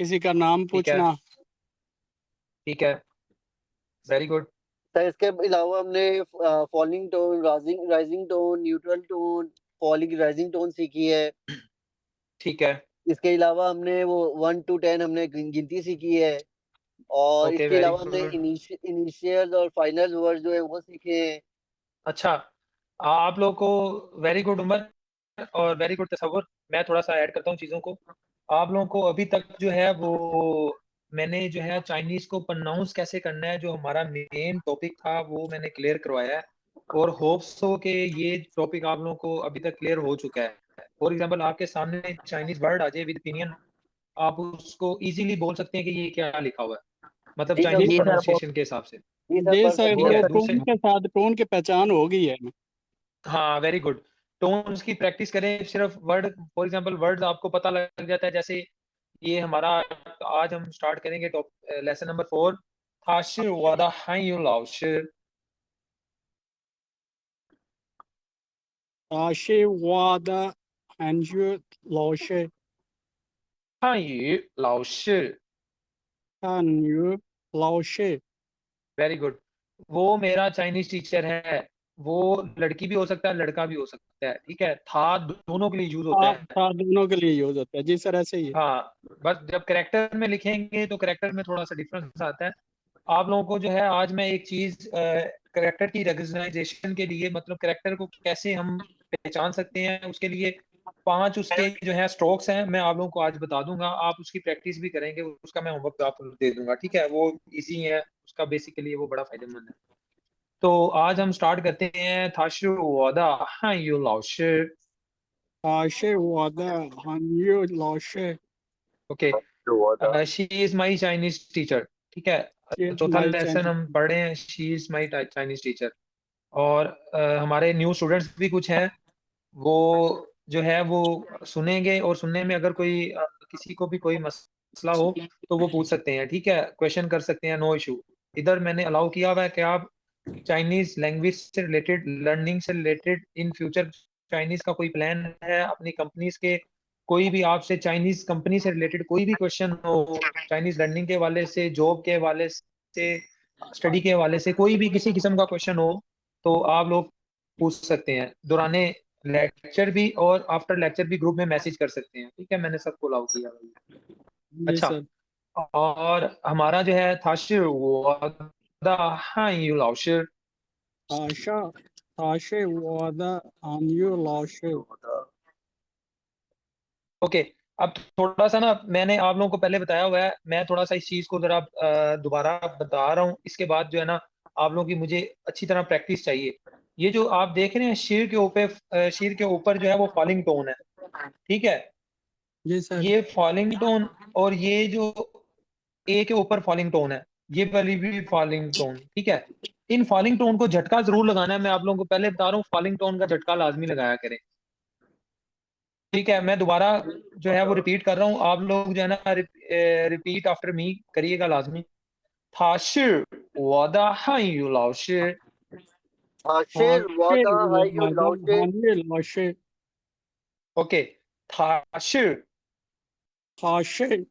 किसी का नाम ठीक है, पूछना। ठीक है, वेरी गुड। सर इसके अलावा हमने falling tone, rising rising tone, neutral tone, falling rising tone सीखी है। ठीक है, इसके अलावा हमने वो 1 to 10 हमने गिनती सीखी है। और ओके, इसके वेरी अलावा हमने गुड। इनिशियल और फाइनल वर्ड जो है वो सीखे हैं। अच्छा, आप लोग को वेरी गुड उमर और वेरी गुड तसव्वुर। मैं थोड़ा सा ऐड करता हूँ चीज़ों को। आप लोगों को अभी तक जो है वो मैंने जो है चाइनीज़ को प्रोनाउंस कैसे करना है, जो हमारा मेन टॉपिक था, वो मैंने क्लियर करवाया है। और होप्स हो कि ये टॉपिक आप लोगों को अभी तक क्लियर हो चुका है। फॉर एग्जांपल आपके सामने चाइनीज़ वर्ड आ जाए विद ओपिनियन, आप उसको इजीली बोल सकते हैं कि ये क्या लिखा हुआ है, मतलब जी सर, चाइनीज़ जी प्रोनाउंसिएशन के हिसाब से। जी पढ़ सर, ठीक सकते वो है, हैं। दूसरे टोन के साथ टोन की पहचान हो गई है। हाँ, वेरी गुड। टोन्स की प्रैक्टिस करें, सिर्फ वर्ड फॉर एग्जांपल वर्ड्स आपको पता लग जाता है। जैसे ये हमारा आज हम स्टार्ट करेंगे लेसन नंबर 4। 他是我的汉语老师。आशे वादा हंजू लौशे 汉语老师 हंजू लौशे। Very good. वो मेरा चाइनीज टीचर है। वो लड़की भी हो सकता है, लड़का भी हो सकता है। ठीक है, था दोनों के लिए यूज होता है। था दोनों के लिए यूज होता है। जी सर, ऐसे ही है। हाँ, बस जब करेक्टर में लिखेंगे तो करेक्टर में थोड़ा सा डिफरेंस आता है। आप लोगों को जो है आज मैं एक चीज करेक्टर की रिकग्नाइजेशन के लिए, मतलब करेक्टर को कैसे हम पहचान सकते हैं, उसके लिए 5 उसके जो है स्ट्रोक्स हैं, मैं आप लोगों को आज बता दूंगा। आप उसकी प्रैक्टिस भी करेंगे, उसका मैं होमवर्क आपको दे दूंगा। ठीक है, वो इजी है, उसका बेसिकली वो बड़ा फायदेमंद है। तो आज हम स्टार्ट करते हैं। 他是我的汉语老师。 आशे वादा हंजू लौशे। Okay, she is my Chinese teacher. ठीक है, चौथा माई लेसन चाइनीज। हम पढ़ रहे हैं, she is my Chinese teacher. और हमारे न्यू स्टूडेंट्स भी कुछ हैं, वो जो है वो सुनेंगे, और सुनने में अगर कोई किसी को भी कोई मसला हो तो वो पूछ सकते हैं। ठीक है, क्वेश्चन कर सकते हैं, नो इशू। इधर मैंने अलाउ किया हुआ है कि आप चाइनीज लैंग्वेज से रिलेटेड, लर्निंग से रिलेटेड, इन फ्यूचर चाइनीज का कोई प्लान है अपनी कंपनीज के, कोई भी आपसे चाइनीज कंपनी से रिलेटेड कोई भी क्वेश्चन हो, चाइनीज लर्निंग के हवाले से, जॉब के हवाले से, स्टडी के हवाले से, कोई भी किसी किस्म का क्वेश्चन हो, तो आप लोग पूछ सकते हैं दौराने लेक्चर भी, और आफ्टर लेक्चर भी ग्रुप में मैसेज कर सकते हैं। ठीक है, मैंने सबको अलाउ किया भाई। जी अच्छा, सर। और हमारा जो है 他是我的汉语老师। आशा आशे वादा हंजू लौशे। ओके, अब थोड़ा सा ना मैंने आप लोगों को पहले बताया हुआ है, मैं थोड़ा सा इस चीज को जरा दोबारा बता रहा हूँ। इसके बाद जो है ना आप लोगों की मुझे अच्छी तरह प्रैक्टिस चाहिए। ये जो आप देख रहे हैं शीर के ऊपर जो है वो फॉलिंग टोन है। ठीक है, जी सर। ये फॉलिंग टोन, और ये जो ए के ऊपर फॉलिंग टोन है, ये वाली भी फॉलिंग टोन। ठीक है, इन फॉलिंग टोन को झटका जरूर लगाना है। मैं आप लोगों को पहले बता रहा हूँ, फॉलिंग टोन का झटका लाजमी लगाया करें। ठीक है, मैं दोबारा जो है वो रिपीट कर रहा हूँ, आप लोग जो है ना रिपीट आफ्टर मी करिएगा लाजमी। 他是我的汉语老师。आशिर आशे वादा हाय यू वादा लाउशे। हंजू लौशे। ओके, 他是 आशे।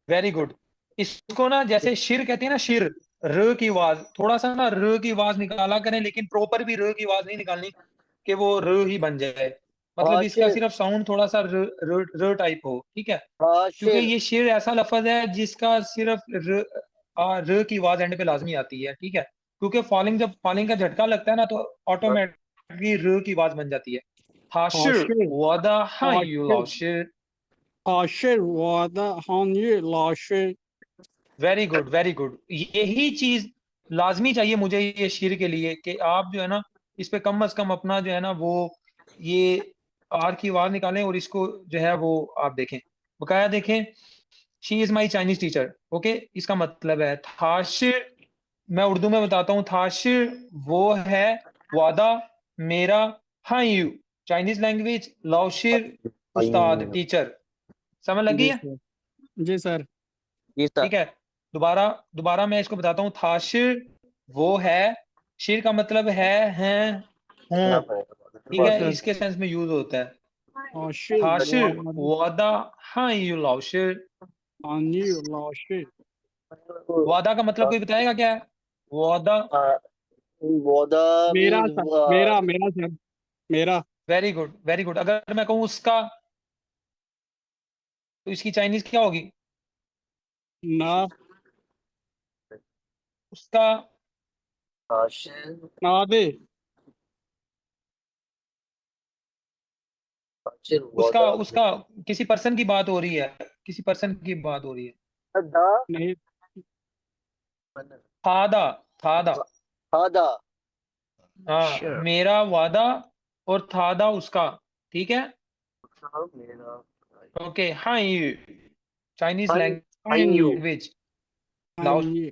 Very good. इसको ना जैसे शिर कहते हैं ना, शिर, र की आवाज, थोड़ा सा ना र की आवाज निकाला करें, लेकिन प्रॉपर भी र की आवाज नहीं निकालनी कि वो र ही बन जाए। मतलब इसका आशिर सिर्फ साउंड थोड़ा सा र टाइप हो। ठीक है, क्योंकि आशिर ये शेर ऐसा लफज है जिसका सिर्फ र की आवाज एंड पे लाजमी आती है। ठीक है, क्योंकि फॉलिंग, जब फॉलिंग का झटका लगता है ना तो ऑटोमेटिकली र की आवाज बन जाती है। 他是 आशे 我的汉语 आशे 老师。 आशे वादा हंजू लौशे। Very good, very good. यही चीज लाजमी चाहिए मुझे ये शेर के लिए, कि आप जो है ना इस पे कम अज कम अपना जो है ना वो ये आर की आवाज निकालें, और इसको जो है वो आप देखें, बकाया देखें। She is my Chinese teacher. Okay, इसका मतलब है थाशिर, मैं उर्दू में बताता हूँ। थाशिर वो है, वादा मेरा, हाँ you Chinese language, लाउशिर Ustad teacher. समझ लगी जी है? सर। जी सर। जी सर। ठीक है, दोबारा दोबारा मैं इसको बताता हूँ। थाशिर वो है, शिर का मतलब है हूँ। ठीक जी है, सर। इसके सेंस में यूज होता है। आशे 他是 वादा 我的汉语老师。हानि लाशे वादा का मतलब कोई बताएगा क्या है? वादा। वादा मेरा मीन्स सर मेरा सर मेरा वेरी गुड वेरी गुड। अगर मैं कहूँ उसका, तो इसकी चाइनीज क्या होगी? ना उसका। ना दे उसका उसका किसी पर्सन की बात हो रही है, किसी पर्सन की बात हो रही है। नहीं थादा। थादा। हादा हाँ, मेरा वादा और थादा उसका। ठीक है। ओके। हाँ, ये चाइनीज हानि लैंग्वेज हानि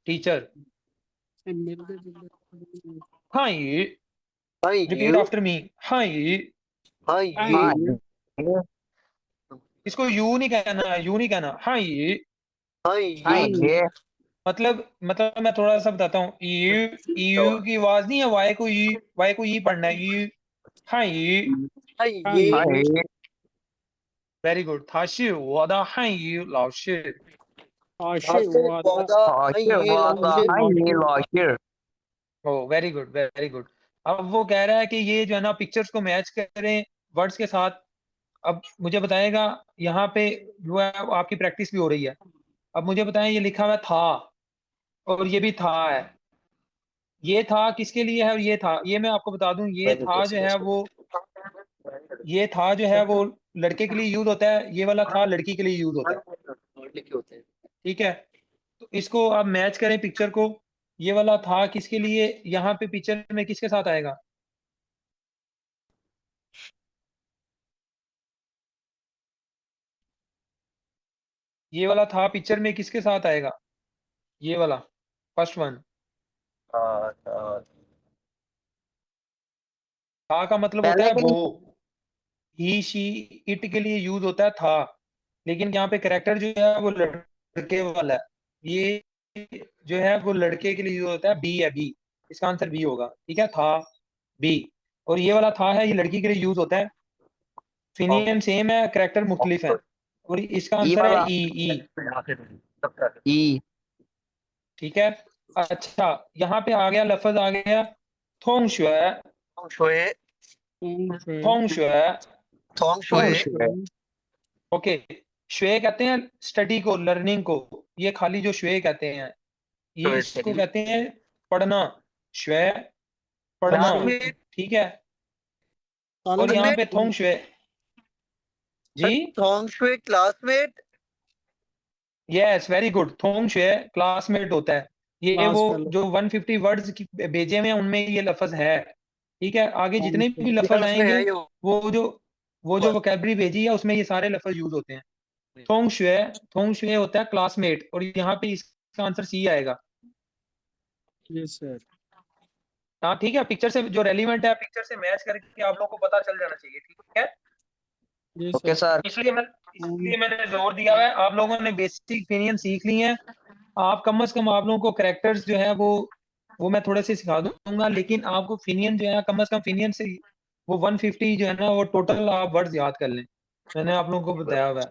टीचर। हाँ, ये हाय रिपीट यू आफ्टर मी। हाँ, ये हाय हानि यू इसको यू नहीं कहना, यू नहीं कहना। हाँ, ये हाय हानि ये मतलब मैं थोड़ा सा बताता हूँ। यू यू की आवाज नहीं है, वाई को ई पढ़ना है। यू। हाँ, ये हाय ये हानि वेरी गुड। 他是我的汉语老师。आशे वादा वादा हाय ये लाशे लाशे ओ वेरी गुड वेरी गुड। अब वो कह रहा है कि ये जो है ना पिक्चर्स को मैच करें वर्ड्स के साथ। अब मुझे बताएगा, यहाँ पे जो है आपकी प्रैक्टिस भी हो रही है। अब मुझे बताएं, ये लिखा हुआ है था और ये भी था है। ये था किसके लिए है और ये था, ये मैं आपको बता दूं, ये था जो है वो, ये था जो है वो लड़के के लिए यूज होता है, ये वाला था लड़की के लिए यूज होता है। लिखे होते हैं। ठीक है। तो इसको आप मैच करें पिक्चर को। ये वाला था किसके लिए, यहाँ पे पिक्चर में किसके साथ आएगा? ये वाला था पिक्चर में किसके साथ आएगा? ये वाला फर्स्ट वन। था का मतलब होता पहले है के वो। लिए ही शी इट के लिए यूज होता है था। लेकिन यहाँ पे करेक्टर जो है वो लड़के वाला है। ये जो है वो लड़के के लिए यूज होता है। बी है, बी। इसका आंसर बी होगा। ठीक है, था बी। और ये वाला था है, ये लड़की के लिए यूज होता है। फिनियन सेम है, करेक्टर मुख्तलिफ है। और इसका ई आंसर है वाला ई। ई। ई ठीक है। अच्छा, यहाँ पे आ गया, लफ्ज आ गया थोंग शुए। शोए थोंग शुए। थोंग शोए ओके। श्वे कहते हैं स्टडी को, लर्निंग को। ये खाली जो श्वे कहते हैं, ये शोए इसको कहते हैं पढ़ना। श्वे, पढ़ना। क्लासमेट ठीक है। और यहाँ क्लासमेट पे थोंग श्वे। जी। थोंग शोए क्लासमेट यस, वेरी गुड। थोंग श्वे क्लासमेट होता है। ये वो क्लास फेलो जो 150 वर्ड्स भेजे हुए हैं उनमें ये लफ्ज है। ठीक है, आगे जितने भी लफ्ज उसमें आएंगे, है ये वो जो वो जो वोकेबलरी भेजी है उसमें ये सारे लफ्ज यूज होते हैं। थोंग शुए, थोंग शुए होता है क्लासमेट। और यहाँ पे इसका आंसर सी आएगा। यस सर हाँ, ठीक है। पिक्चर से जो रेलिवेंट है, पिक्चर से मैच करके आप लोगों को पता चल जाना चाहिए। ठीक है। यस ओके सर सर इसलिए मैंने जोर दिया हुआ है। आप लोगों ने बेसिक ओपिनियन सीख ली हैं। आप कम से कम आप लोगों को करेक्टर्स जो है वो मैं थोड़े से सिखा दूंगा। लेकिन आपको फिनियन जो है कम से कम फिनियन से वो 150 जो है ना वो टोटल आप वर्ड्स याद कर लें। मैंने आप लोगों को बताया हुआ है।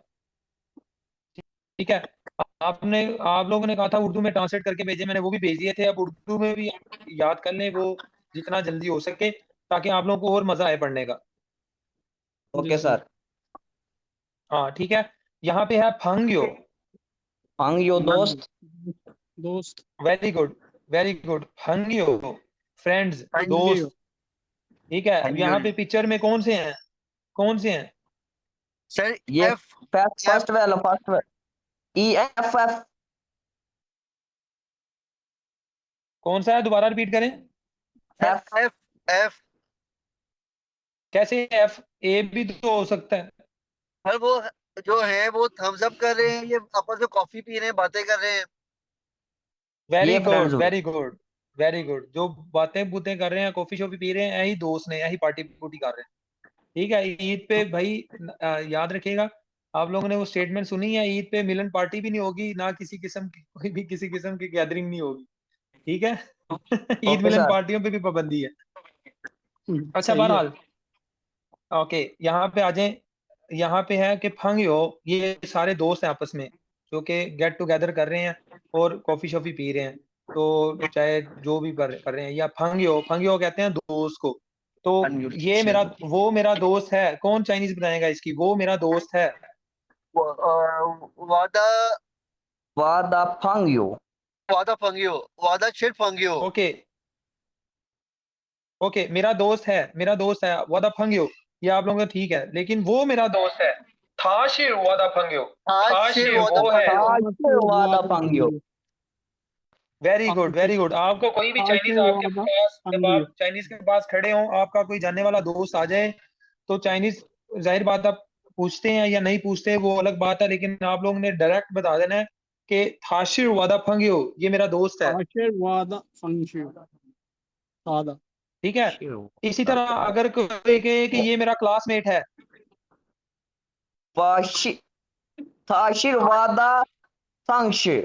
ठीक है। आप लोगों ने कहा था उर्दू में ट्रांसलेट करके भेजे, मैंने वो भी भेज दिए थे। अब उर्दू में भी याद कर लें वो जितना जल्दी हो सके, ताकि आप लोगों को और मजा आए पढ़ने का। ओके यस सर सर हाँ, ठीक है। यहाँ पे है फंग्यो। हंग यो दोस्त दोस्त वेरी गुड वेरी गुड। फंग्यो, फ्रेंड्स, थैंक यू दोस्त। ठीक है। अब यहाँ पे पिक्चर में कौन से हैं, कौन से हैं? सर ये एफ फर्स्ट वाला फर्स्ट ई एफ एफ कौन सा है, दोबारा रिपीट करें। एफ एफ एफ कैसे एफ? ए भी तो हो सकता है। सर वो जो है वो थम्स अप कर रहे हैं, ये आपस में कॉफी पी रहे हैं, बातें कर रहे हैं। वेरी ये फ्रेंड्स गुड हुए। Very good very good. जो बातें बुतें कर रहे हैं, कॉफी शॉफी पी रहे हैं, यही दोस्त ने, यही पार्टी पुर्टी कर रहे हैं। ठीक है। ईद पे भाई याद रखिएगा, आप लोगों ने वो स्टेटमेंट सुनी है, ईद पे मिलन पार्टी भी नहीं होगी, ना किसी किस्म की कोई भी किसी किस्म की गैदरिंग नहीं होगी। ठीक है। ईद ओके मिलन सर पार्टियों पे भी पाबंदी है। अच्छा, सही है बहरहाल। ओके, यहाँ पे आ जाएं। यहाँ पे है कि फंगियो, ये सारे दोस्त हैं आपस में जो कि गेट टुगेदर कर रहे हैं और कॉफी शॉफी पी रहे हैं, तो चाहे जो भी कर रहे हैं, या फंगियो, फंगियो कहते हैं दोस्त को। तो ये मेरा, वो मेरा दोस्त है, कौन चाइनीज बनाएगा इसकी, वो मेरा दोस्त है। वादा वादा फंगियो। वादा फंगियो, वादा शिर फंगियो। ओके ओके, मेरा दोस्त है वादा फंगियो, ये आप लोगों का ठीक है, लेकिन वो मेरा दोस्त है थाशिर वादा फंगियो। थाशिर वादा वो है। फंगियो। वादा फंगियो। Very good very good. आपको कोई भी चाइनीज आपके वादा पास, जब फंगियो। आप चाइनीज के पास खड़े हो, आपका कोई जानने वाला दोस्त आ जाए, तो चाइनीज जाहिर बात आप पूछते हैं या नहीं पूछते वो अलग बात है, लेकिन आप लोगों ने डायरेक्ट बता देना है कि थाशिर वादा फंगियो ये मेरा दोस्त है। आशिर वादा फंगियो। वादा। ठीक है। इसी तरह अगर कोई कहे कि ये मेरा क्लासमेट है, वाशी थाशिर वादा फंगशु।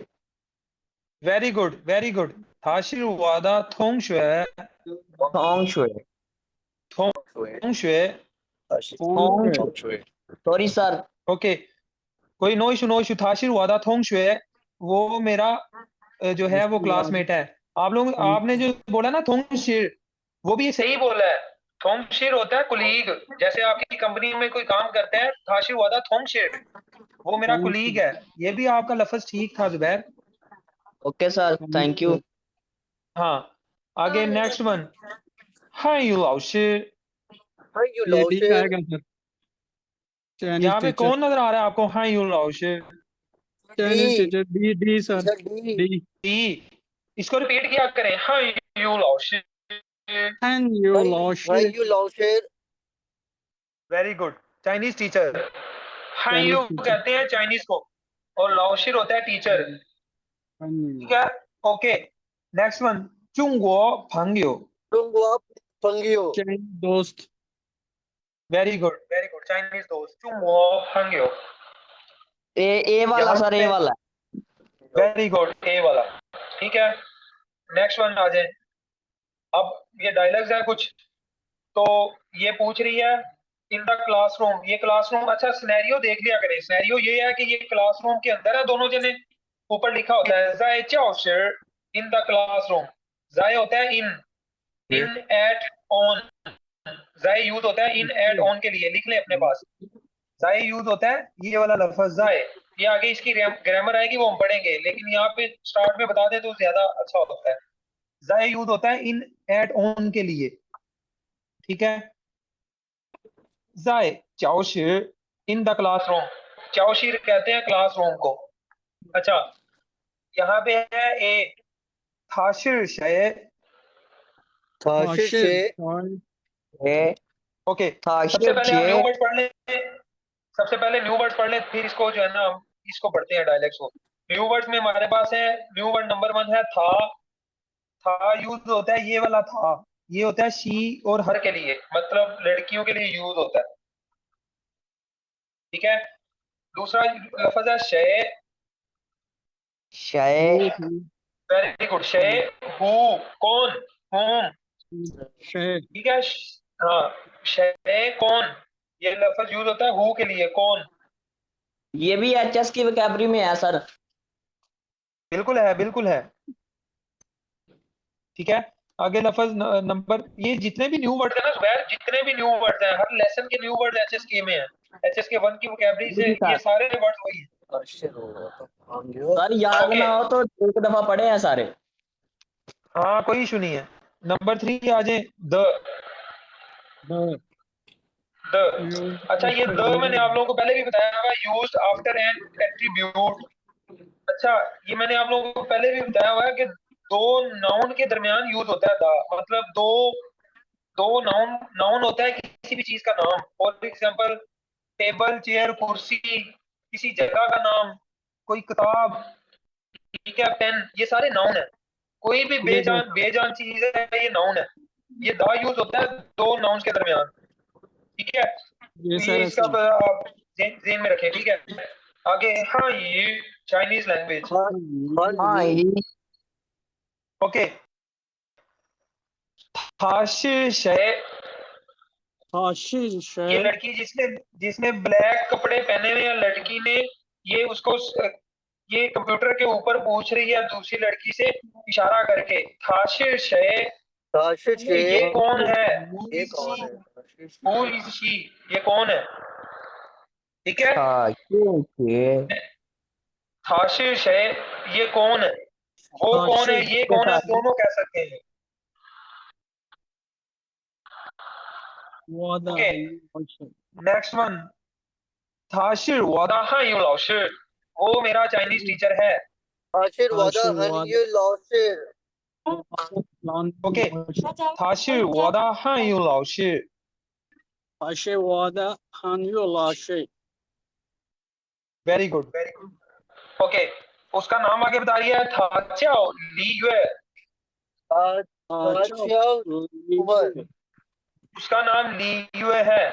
Very good very good. थाशिर वादा थोंगशुए, थोंगशु। थोंगशुए। थोंगशु। Sorry sir. ओके, कोई नो इशू नो इशू। थाशिर वादा थोंगशुए वो मेरा जो है वो क्लासमेट है। आप लोग, आपने जो बोला ना थोंगशिर, वो भी सही बोला है। थोंगशिर होता है कुलीग, जैसे आपकी कंपनी में कोई काम करता है, थाशिर वादा थोंगशिर वो मेरा कुलीग है। ये भी आपका लफ्ज ठीक था जुबैर। Okay sir, thank you. हाँ, आगे नेक्स्ट वन। हाय यू लाओशी। फंगियो ये डी लाओशे। आएगा सर। चाइनीज यहाँ पे टीचर। कौन नजर आ रहा है आपको? हाय यू लाओशी। चाइनीज डी टीचर। डी डी सर। सर डी। डी। इसको रिपीट किया करें, हाय यू लाओशी। एंड यू लॉशिर। फंगियो लाओशे। Very good. चाइनीज टीचर, हाई चाइनीज यू टीचर। कहते हैं चाइनीज को, और लाओशिर होता है टीचर। ठीक है। Okay, next one. चुंगो फंगियो। टुंगवा फंगियो। चाइनीज दोस्त। Very good very good. Chinese दोस्त चुंगो फंगियो। ए वाला यहाँ सर, ए पे वाला। वेरी गुड, ए वाला। ठीक है, नेक्स्ट वन आ जाए। अब ये डायलॉग्स है कुछ, तो ये पूछ रही है इन द क्लासरूम, ये क्लासरूम, अच्छा सिनेरियो देख लिया करें। सिनेरियो ये है कि ये क्लासरूम के अंदर है दोनों जने, ऊपर लिखा होता है जाए चाओशिर इन द क्लासरूम। जाए होता है इन एट ऑन, जाए यूज होता है इन एट ऑन के लिए, लिख ले अपने पास। जाए यूज होता है ये वाला लफ्ज जाए, ये आगे इसकी ग्रामर आएगी वो हम पढ़ेंगे, लेकिन यहाँ पे स्टार्ट में बता दे तो ज्यादा अच्छा होता है। जाए यूज होता है इन एट ऑन के लिए। ठीक है, जाए चाओशिर इन द क्लासरूम, चाओशिर कहते हैं क्लासरूम को। अच्छा, यहाँ पे है ए थाशिर शे। थाशिर से। ए ओके, सबसे थाशिर पहले हम छे। न्यू वर्ड पढ़ ले, सबसे पहले न्यू वर्ड पढ़ ले, फिर इसको जो है ना हम इसको पढ़ते हैं डायलेक्ट्स को। न्यू वर्ड्स में हमारे पास है, न्यू वर्ड नंबर 1 है था। था यूज होता है ये वाला था, ये होता है शी और हर के लिए, मतलब लड़कियों के लिए यूज होता है। ठीक है, दूसरा लफ्ज है शे। शे। वेरी गुड, शे। हु, कौन, हूम। शे। ठीक है, हाँ, शे कौन, ये लफ्ज यूज होता है हु के लिए, कौन। ये भी एचएस की वोकैबरी में है सर। बिल्कुल है बिल्कुल है। ठीक है, आगे लफ्ज नंबर, ये जितने भी न्यू वर्ड है ना जुबैर, जितने भी न्यू वर्ड है, हर लेसन के न्यू वर्ड एचएसके में है। एचएसके 1 की वोकैबरी से जी सर। ये सारे वर्ड वही है। थाशिर होगा तो फंगियो। सर याद ओके, ना हो तो एक दफा पढ़े हैं सारे। हाँ कोई इशू नहीं है। नंबर 3 आ जाए, द। द। द, अच्छा ये द मैंने आप लोगों को पहले भी बताया हुआ, यूज्ड आफ्टर एन एट्रीब्यूट। अच्छा, ये मैंने आप लोगों को पहले भी बताया हुआ है कि दो नाउन के दरमियान यूज होता है द, मतलब दो दो नाउन, नाउन होता है किसी भी चीज का नाम, फॉर एग्जांपल टेबल चेयर कुर्सी, किसी जगह का नाम, कोई किताब, ठीक है, पेन, ये सारे नाउन है। कोई भी बेजान बेजान चीज है ये नाउन है। ये द यूज होता है दो नाउन्स के दरमियान। ठीक है, ये तो ये सर इसका आप ज़हन में रखें। ठीक है, आगे हाँ ये चाइनीज लैंग्वेज। हाँ ये ये ओके, थाशी शे ताशी ये शे लड़की जिसने जिसने ब्लैक कपड़े पहने हुए हैं, लड़की ने ये उसको ये कंप्यूटर के ऊपर पूछ रही है दूसरी लड़की से इशारा करके, थाशिर शे, ताशिश ये कौन है? ये कौन है? ताशिश हु इज शी, ये कौन है? ठीक है, ओके थाशिर शे, ये कौन है, वो कौन है, ताशी ये कौन है, दोनों कह सकते हैं। वादा ओके, लाशे नेक्स्ट वन, थाशिर वादा हां यू लाशिर, वो मेरा चाइनीज टीचर है। ताशिर वादा ताशी हन वादा ये लॉशिर लान ओके, थाशिर वादा हां यू लाशिर, ताशी वादा हान यू लाशे very good very good. Okay, उसका नाम आगे बता रही है, थाचाओ ली युए, ताशिया उमर उसका नाम ली युए है,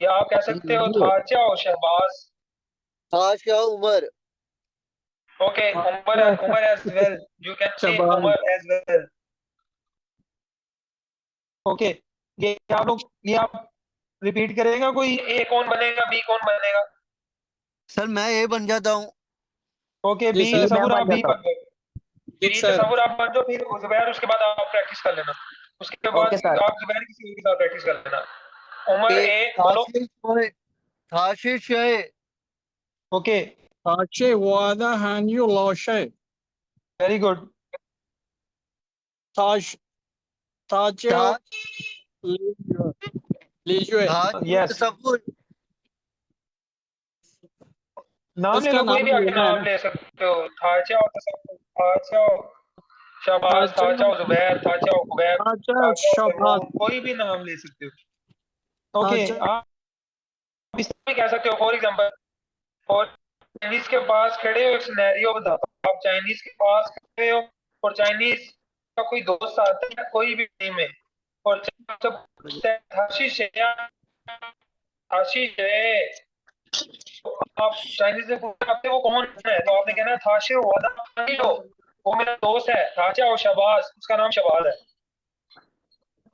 या आप कह सकते हो थाचाओ शहबाज। ताशिया Umar okay, Umar as well, you can say Shahbaz Umar as well. Okay, ये आप रिपीट करेगा कोई, ए कौन बनेगा, बी कौन बनेगा? सर मैं ये बन जाता हूँ। ओके, जी बी सर तसव्वुर, मैं आप बन बी जाता बन गए, जी बी सर तसव्वुर आप बन जाओ, फिर जुबैर उसके बाद आप प्रैक्टिस कर लेना, उसके बाद ओके सर आप जुबैर किसी के साथ प्रैक्टिस कर लेना। उमर ए ए बोलो। ताशिश है ओके, ताशी वादा हान यू लाशे वेरी गुड। ताश ताजे ता लीजिए ताशिर यस, तसव्वुर नाम ले उसका लो, कोई नाम भी आगे लेना है नाम ना ले सकते हो, थाचाओ तसव्वुर, थाचाओ शहबाज, ताजा थाचाओ जुबैर, थाचाओ कुबैर, ताजा थाचाओ शबाज तैमूर, कोई भी नाम ले सकते हो। ओके, ताजा आप इस तरह भी कह सकते हो, फॉर एग्जांपल, और चाइनीज के पास खड़े हो, एक सिनेरियो बताता हूँ, आप चाइनीज के पास खड़े हो और चाइनीज का कोई दोस्त आता है कोई भी टीम में, और जब पूछता है आशीष है क्या, आशीष है, तो आप चाइनीज से पूछते हैं वो कौन है, तो आपने कहना है थाशिर वादा नहीं हो, वो मेरा दोस्त है, थाचा और शबाज, उसका नाम शबाज है।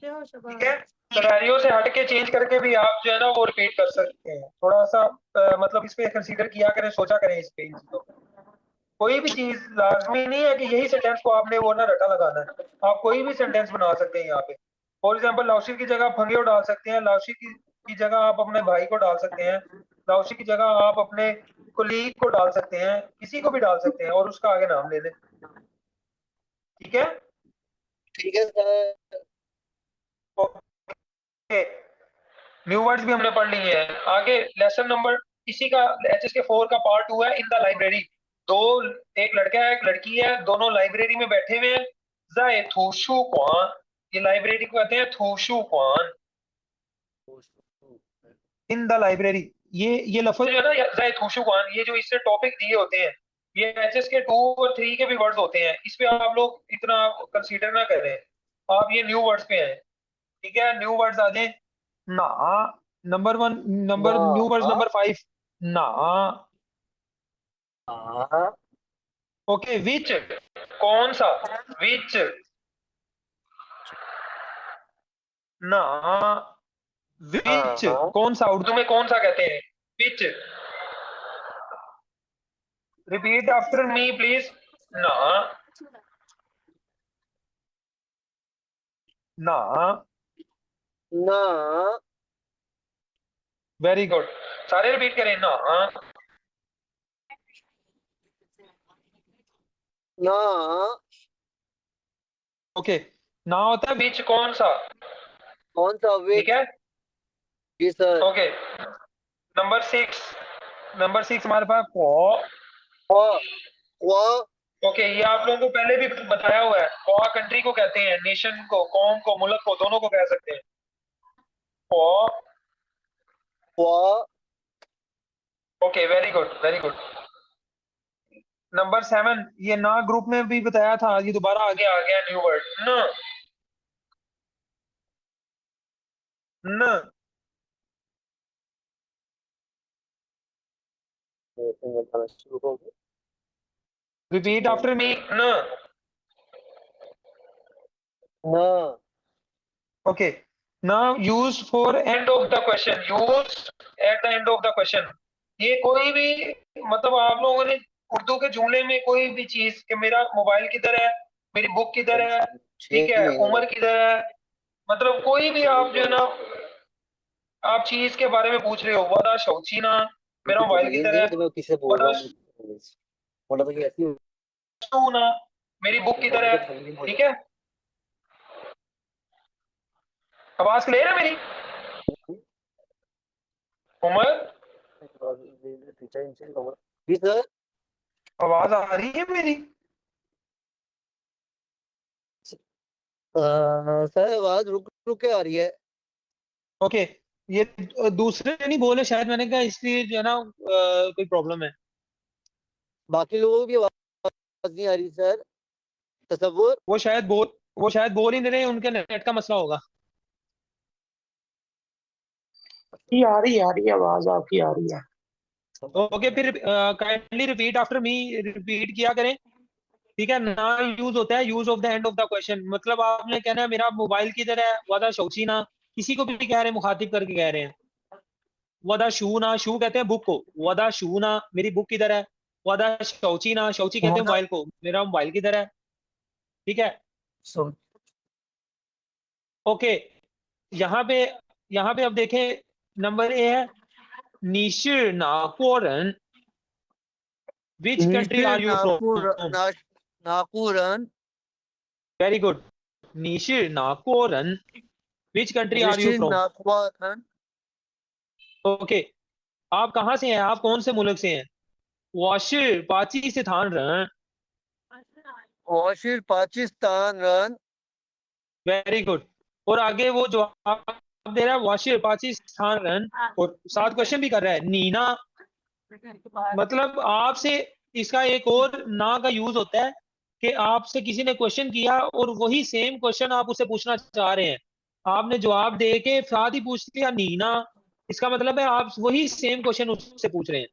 ठीक है, सिनेरियो से हट के चेंज करके भी आप जो है ना वो रिपीट कर सकते हैं, थोड़ा सा मतलब इस पे कंसीडर किया करें, सोचा करें इस पे, इन चीजों पे। कोई भी चीज लाजमी नहीं है कि यही सेंटेंस को आपने वो ना रटा लगाना है, आप कोई भी सेंटेंस बना सकते हैं यहाँ पे। फॉर एग्जाम्पल, लाउशी की जगह फंगियो डाल सकते हैं, लाउशी की जगह आप अपने भाई को डाल सकते हैं, लाउशी की जगह आप अपने कुलीग को डाल सकते हैं, किसी को भी डाल सकते हैं और उसका आगे नाम ले लें। ठीक है, ठीक है सर। ओके, न्यू वर्ड्स भी हमने पढ़ लिए हैं। आगे लेसन नंबर, इसी का HSK 4 का पार्ट 2 है, इन द लाइब्रेरी। दो, एक लड़का है एक लड़की है, दोनों लाइब्रेरी में बैठे हुए हैं। जाए थूशु क्वान, ये लाइब्रेरी को कहते हैं थूशु क्वान, इन द लाइब्रेरी। ये लफ्ज जो है ना, जाए थूशु क्वान, ये जो इससे टॉपिक दिए होते हैं, ये HSK 2 और 3 के भी वर्ड्स होते हैं, इस पे आप लोग इतना कंसीडर ना करें, आप ये न्यू वर्ड्स पे हैं। ठीक है, न्यू वर्ड्स आ जाए, ना, नंबर 1, नंबर न्यू वर्ड्स ना नंबर 5, ना। हाँ ओके, विच, कौन सा, विच, ना, विच, हाँ कौन सा, उर्दू में कौन सा कहते हैं, विच। रिपीट आफ्टर मी प्लीज, ना, ना, ना वेरी गुड, सारे रिपीट करें, ना। ना ओके, ना होता है विच, कौन सा। कौन सा ठीक विच? है, जी सर। ओके, नंबर 6, नंबर 6 हमारे पास को। क्वा क्वा ओके, ये आप लोगों को पहले भी बताया हुआ है, कौवा कंट्री को कहते हैं, नेशन को, कौम को, मुल्क को, दोनों को कह सकते हैं, कौ। क्वा okay, very good very good. Number 7, ये ना ग्रुप में भी बताया था, ये दोबारा आगे आ गया न्यू वर्ड, न, न। शुरू हो गया। रिपीट आफ्टर मी, न। ना okay, now use for end of the question, use at the end of the question. ये कोई भी मतलब आप लोगों ने उर्दू के जुमले में कोई भी चीज कि मेरा मोबाइल किधर है, मेरी बुक किधर है, ठीक है, उम्र किधर है, मतलब कोई भी आप जो है ना आप चीज के बारे में पूछ रहे हो, वादा शौचीना, मेरा मोबाइल किधर है, मैं किससे बोल रहा हूँ बोला तो कि ऐसी ना मेरी बुक किधर है, ठीक है। आवाज क्लियर है मेरी? उमर जी सर। आवाज आ रही है मेरी? सर आवाज रुक रुक के आ रही है। ओके, ये दूसरे नहीं बोले शायद, मैंने कहा इसलिए जो है ना कोई प्रॉब्लम है। बाकी लोगों की भी आवाज नहीं आ रही सर। तसव्वुर वो शायद बोल ही नहीं रहे, उनके नेट का मसला होगा। आ रही है आवाज आपकी आ रही है। ओके, फिर काइंडली रिपीट आफ्टर मी, रिपीट किया करें, ठीक है ना। यूज होता है use of the end of the question, मतलब आपने कहना है मेरा मोबाइल किधर है, वादा शौचीना, किसी को भी कह रहे हैं, मुखातिब करके कह रहे हैं। वदा शू ना, शू कहते हैं बुक को, वदा शू ना, मेरी बुक किधर है। वदा शौची ना, शौची कहते हैं मोबाइल को, मेरा मोबाइल किधर है, ठीक है। ओके, यहाँ पे अब देखें, नंबर ए है निशिर नाकोरन, which country are you from. नाकुरन वेरी गुड, निशिर नाकोरन, which country are you from. नाकुरन ओके, आप कहाँ से हैं, आप कौन से मुल्क से हैं। वाशिर पाची से थान रन, वाशिर पाकिस्तान रन। Very good. और आगे वो जवाब दे रहा है वाशिर पाकिस्तान रन, और साथ क्वेश्चन भी कर रहा है नीना, मतलब आपसे इसका एक और ना का यूज होता है कि आपसे किसी ने क्वेश्चन किया और वही सेम क्वेश्चन आप उससे पूछना चाह रहे हैं, आपने जवाब दे के साथ ही पूछ लिया नीना, इसका मतलब है आप वही सेम क्वेश्चन उससे पूछ रहे हैं।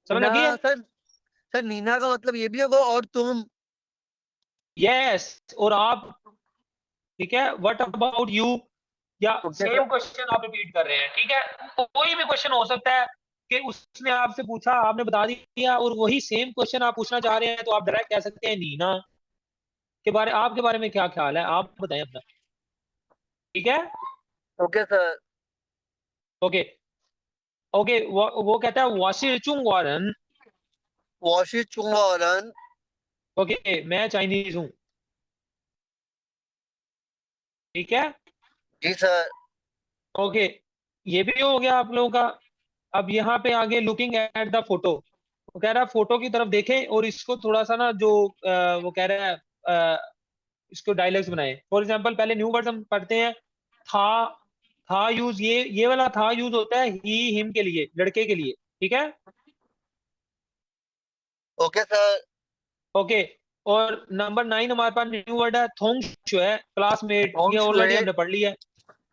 समझ लगी है? सर नीना का मतलब ये भी होगा और तुम। यस, और आप, ठीक है, व्हाट अबाउट यू, या सेम क्वेश्चन आप रिपीट कर रहे हैं, ठीक है। कोई भी क्वेश्चन हो सकता है कि उसने आपसे पूछा, आपने बता दिया, और वही सेम क्वेश्चन आप पूछना चाह रहे हैं, तो आप डायरेक्ट कह सकते हैं नीना के बारे, आपके बारे में क्या ख्याल है, आप बताएं अपना, ठीक है। Okay sir. ओके ओके, वो कहता है वाशी चुंगवारन, वाशिर चुंगारन। ओके मैं चाइनीज हूँ, ठीक है। जी सर। ओके, ये भी हो गया आप लोगों का। अब यहाँ पे आगे लुकिंग एट द फोटो, वो कह रहा है फोटो की तरफ देखें और इसको थोड़ा सा ना जो वो कह रहा है इसको डायलॉग्स बनाए। फॉर एग्जांपल पहले न्यू वर्ड हम पढ़ते हैं, था, था यूज, ये वाला था यूज होता है ही हिम के लिए, लड़के के लिए, ठीक है। Okay sir. ओके, और नंबर 9 हमारे पास न्यू वर्ड है थोंग शुए, क्लासमेट, ये फोंग ऑलरेडी शुए। हमने पढ़ लिया है।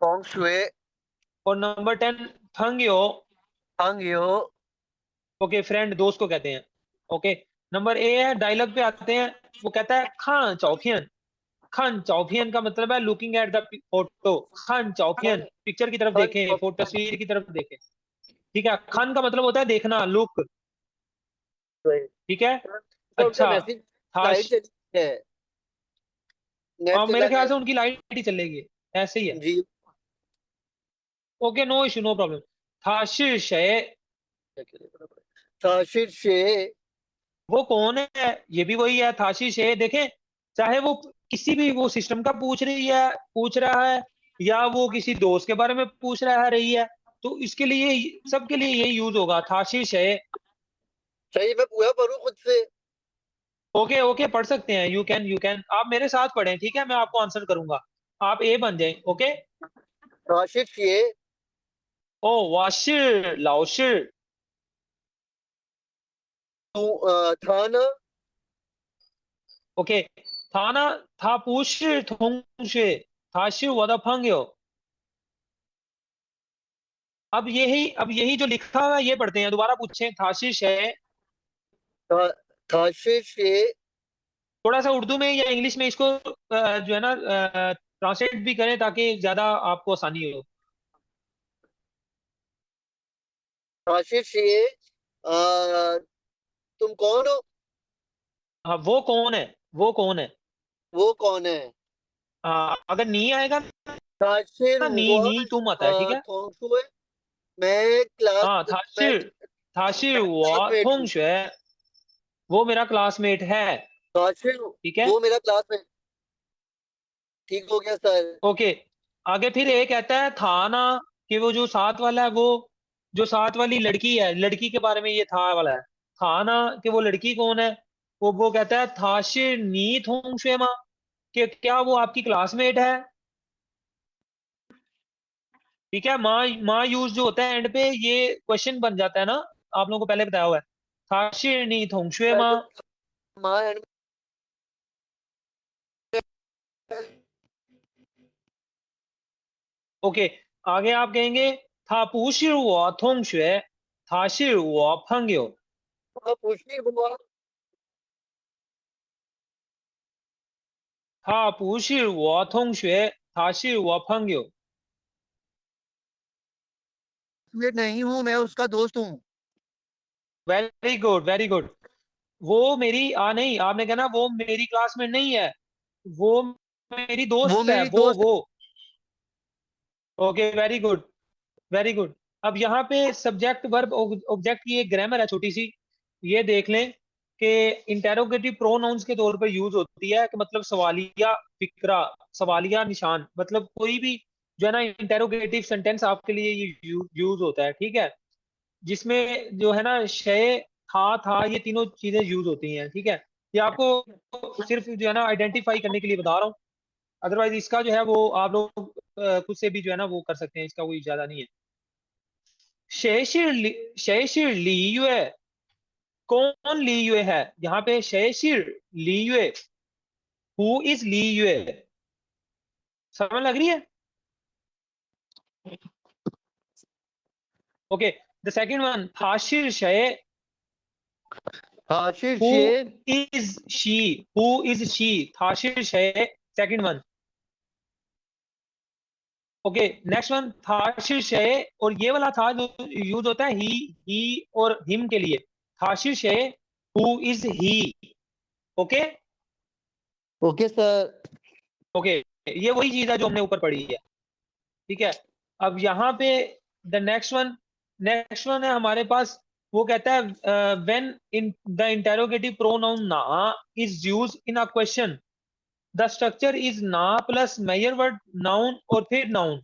फोंग शुए। और नंबर 10 थंगयो, हंग यो। ओके फ्रेंड, दोस्त को कहते हैं। ओके, नंबर ए है, डायलॉग पे आते हैं, वो कहता है खान चौफियन, खान चौफियन का मतलब है लुकिंग एट द फोटो, खान चौफियन, पिक्चर की तरफ देखें, फोटो तस्वीर की तरफ देखें, ठीक है। खान का मतलब होता है देखना, लुक, ठीक है। उनका अच्छा, मैसेज था, लाइट चली है। नेट अब चला मेरे ख्याल गया। से उनकी लाइट ही चलेगी, ऐसे ही है। जी। Okay, no issue, no problem. था शय, ताशिर शे। वो कौन है, ये भी वही है, थाशी शे, देखें, चाहे वो किसी भी वो सिस्टम का पूछ रहा है, या वो किसी दोस्त के बारे में पूछ रहा है रही है, तो इसके लिए सबके लिए यही यूज होगा, थाशी शे। सही मैं पूरा पढ़ूं खुद से। ओके ओके, पढ़ सकते हैं, यू कैन आप मेरे साथ पढ़ें, ठीक है, मैं आपको आंसर करूंगा, आप ए बन जाए। ओके, ताशिर शे। ओ वाशिर लाओशिर, था ना। ओके, थाना, था पूछ थोंगशे, थाशी वदा फंग्यो। अब यही जो लिखा हुआ है ये पढ़ते हैं, दोबारा पूछें, थाशिश है, ताशिर शे। थोड़ा सा उर्दू में या इंग्लिश में इसको जो है ना ट्रांसलेट भी करें ताकि ज्यादा आपको आसानी हो। आशीष ये तुम कौन हो? हाँ, वो कौन है, वो कौन है। वो कौन है? अगर नी आएगा ताशिर ना, नी वो नी तुम आता है, ठीक है। थोंगशुए। मैं क्लास हाँ, मैं थाशिर वो क्लासमेट हूँ। थोंगशुए, वो मेरा क्लासमेट है, ताशिर ठीक है। वो मेरा क्लासमेट। ठीक हो गया सर। ओके, आगे फिर एक कहता है था ना, कि वो जो साथ वाला है, वो जो साथ वाली लड़की है, लड़की के बारे में ये था वाला है। था ना, कि वो लड़की कौन है, वो कहता है थाशिर नी थोंगशुए, कि क्या वो आपकी क्लासमेट है, ठीक है। माँ माँ यूज जो होता है एंड पे, ये क्वेश्चन बन जाता है ना, आप लोगों को पहले बताया हुआ है। थाशिर नी थोंगशुए माँ। माँ एंड ओके, आगे आप कहेंगे था पुशिर वो थोंगशुए, थाशिर वो फंग्यो। पूछनी हुआ। था पुशिर वो थोंगशुए, थाशिर वो फंग्यो। मैं नहीं हूँ, मैं उसका दोस्त हूँ। Very good, very good. वो मेरी नहीं, आपने कहा ना वो मेरी क्लास में नहीं है, वो मेरी वो दोस्त है, मेरी दोस्त वो। Okay, very good, very good. अब यहाँ पे सब्जेक्ट वर्ब ऑब्जेक्ट की एक ग्रामर है छोटी सी, ये देख लें कि इंटेरोगेटिव प्रोनाउंस के तौर पर यूज होती है, कि मतलब सवालिया फिक्रा, सवालिया निशान, मतलब कोई भी जो है ना इंटेरोगेटिव सेंटेंस आपके लिए ये यूज होता है, ठीक है। जिसमें जो है ना शय, था, ये तीनों चीजें यूज होती हैं, ठीक है। ये आपको सिर्फ जो है ना आइडेंटिफाई करने के लिए बता रहा हूँ, अदरवाइज इसका जो है वो आप लोग खुद से भी जो है ना वो कर सकते हैं, इसका कोई ज्यादा नहीं है। 谁是李谁是李月 कौन ली युए है यहाँ पे, 谁是李月 हु इज ली युए, समझ लग रही है। ओके, द सेकंड वन 他是谁 आशीष हु ये is she, who is she 他是谁 second one. Okay, next one 他是谁 और ये वाला था जो यूज होता है ही और हिम के लिए, 他是谁 who is he. Okay, okay sir. Okay, ये वही चीज है जो हमने ऊपर पढ़ी है, ठीक है। अब यहाँ पे द नेक्स्ट वन है हमारे पास, वो कहता है when in the interrogative pronoun ना is used in a question, the structure is ना प्लस मेजर वर्ड नाउन और फिर नाउन।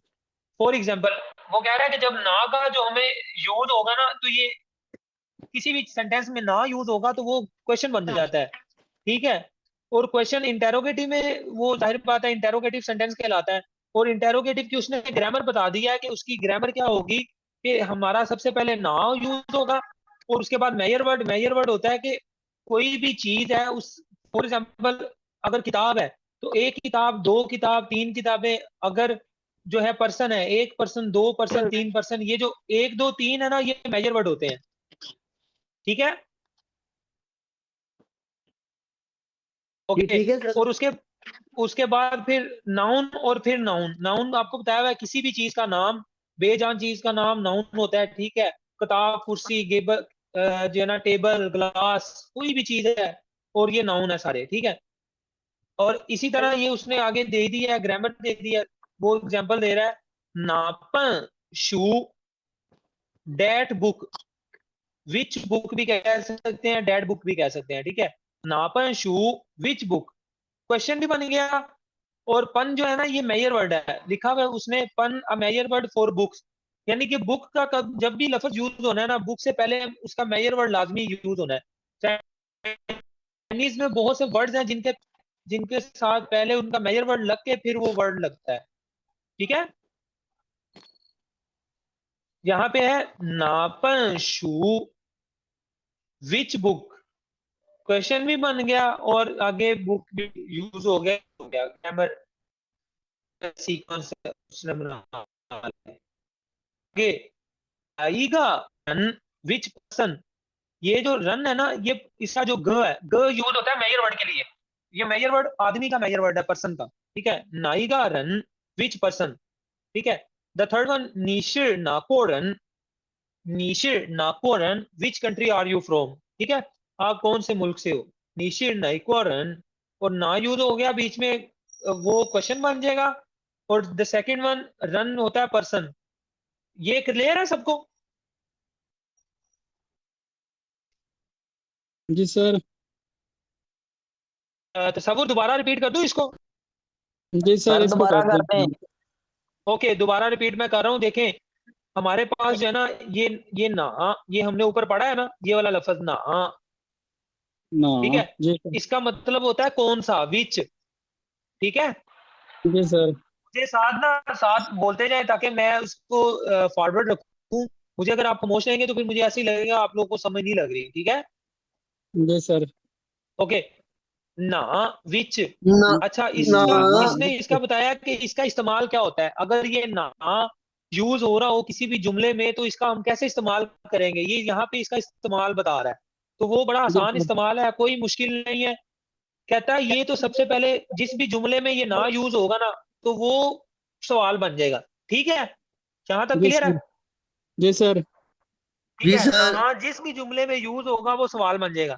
फॉर एग्जाम्पल, वो कह रहा है कि जब ना का जो हमें यूज होगा ना, तो ये किसी भी सेंटेंस में ना यूज होगा तो वो क्वेश्चन बन जाता है, ठीक है। और क्वेश्चन इंटेरोगेटिव में वो जाहिर बात है इंटेरोगेटिव सेंटेंस कहलाता है, और इंटेरोगेटिव की उसने ग्रामर बता दिया है कि उसकी ग्रामर क्या होगी, कि हमारा सबसे पहले नाउ यूज होगा, और उसके बाद मेजर वर्ड होता है कि कोई भी चीज है उस, फॉर एग्जाम्पल अगर किताब है, तो एक किताब, दो किताब, तीन किताबें, अगर जो है पर्सन है, एक पर्सन, दो पर्सन, तीन पर्सन, ये जो एक दो तीन है ना, ये मेजर वर्ड होते हैं, ठीक है। ये ओके, ठीक है सर। और उसके उसके बाद फिर नाउन, और फिर नाउन, नाउन आपको बताया हुआ है किसी भी चीज का नाम, बेजान चीज का नाम नाउन होता है, ठीक है। किताब, कुर्सी, गेबल, जो है ना टेबल, ग्लास, कोई भी चीज है, और ये नाउन है सारे, ठीक है। और इसी तरह ये उसने आगे दे दिया है, ग्रामर दे दिया है। वो एग्जांपल दे रहा है, नापन शू डेट बुक, विच बुक भी कह सकते हैं, डेट बुक भी कह सकते हैं, ठीक है। नापन शू विच बुक, क्वेश्चन भी बन गया। और पन जो है ना, ये मेजर वर्ड है, लिखा हुआ है उसने pun a major word for books, यानी कि बुक का जब भी लफ्ज यूज होना है ना, बुक से पहले उसका मेजर वर्ड लाजमी यूज होना है। चाइनीज में बहुत से वर्ड्स हैं जिनके जिनके साथ पहले उनका मेजर वर्ड लग के फिर वो वर्ड लगता है, ठीक है। यहाँ पे है नापन शू विच बुक, क्वेश्चन भी बन गया, और आगे बुक भी यूज हो गया ग्रामर सीक्वेंस उसने बना। आगे आएगा रन विच पर्सन, ये जो रन है ना, ये इसका जो ग है, ग यूज होता है मेजर वर्ड के लिए, ये मेजर वर्ड आदमी का मेजर वर्ड है, पर्सन का, ठीक है, नाइगा रन विच पर्सन, ठीक है। द थर्ड वन, नीशिर नाकोरन, नीशिर नाकोरन which country are you from, ठीक है, आप कौन से मुल्क से हो। नीशिर नाइकोरन और ना यूज हो गया बीच में, वो क्वेश्चन बन जाएगा। और द सेकंड वन रन होता है पर्सन। ये क्लियर है सबको? जी सर। तसव्वुर दोबारा रिपीट कर दूं इसको? जी सर, सर इसको दोबारा कर करते हैं। दीजिए। ओके, दोबारा रिपीट मैं कर रहा हूं। देखें, हमारे पास जो है ना, ये ना, ये हमने ऊपर पढ़ा है ना, ये वाला लफ्ज ना, ना। ठीक है, जी सर। इसका मतलब होता है कौन सा, विच, ठीक है। जी सर। मुझे साथ ना साथ बोलते जाए ताकि मैं उसको फॉरवर्ड रखूं। मुझे अगर आप खामोश रहेंगे तो फिर मुझे ऐसे ही लगेगा आप लोगों को समझ नहीं लग रही, ठीक है। जी सर। ओके, ना, विच। ना अच्छा, ना इसने इसका बताया कि इसका इस्तेमाल क्या होता है। अगर ये ना यूज हो रहा हो किसी भी जुमले में तो इसका हम कैसे इस्तेमाल करेंगे, ये यहाँ पे इसका इस्तेमाल बता रहा है। तो वो बड़ा जी आसान सर। इस्तेमाल है, कोई मुश्किल नहीं है। कहता है ये तो सबसे पहले जिस भी जुमले में ये ना यूज होगा ना तो वो सवाल बन जाएगा, ठीक है। यहाँ तक जी क्लियर है? सर। जी सर। ठीक जी है सर। ना, जिस भी जुमले में यूज होगा वो सवाल बन जाएगा।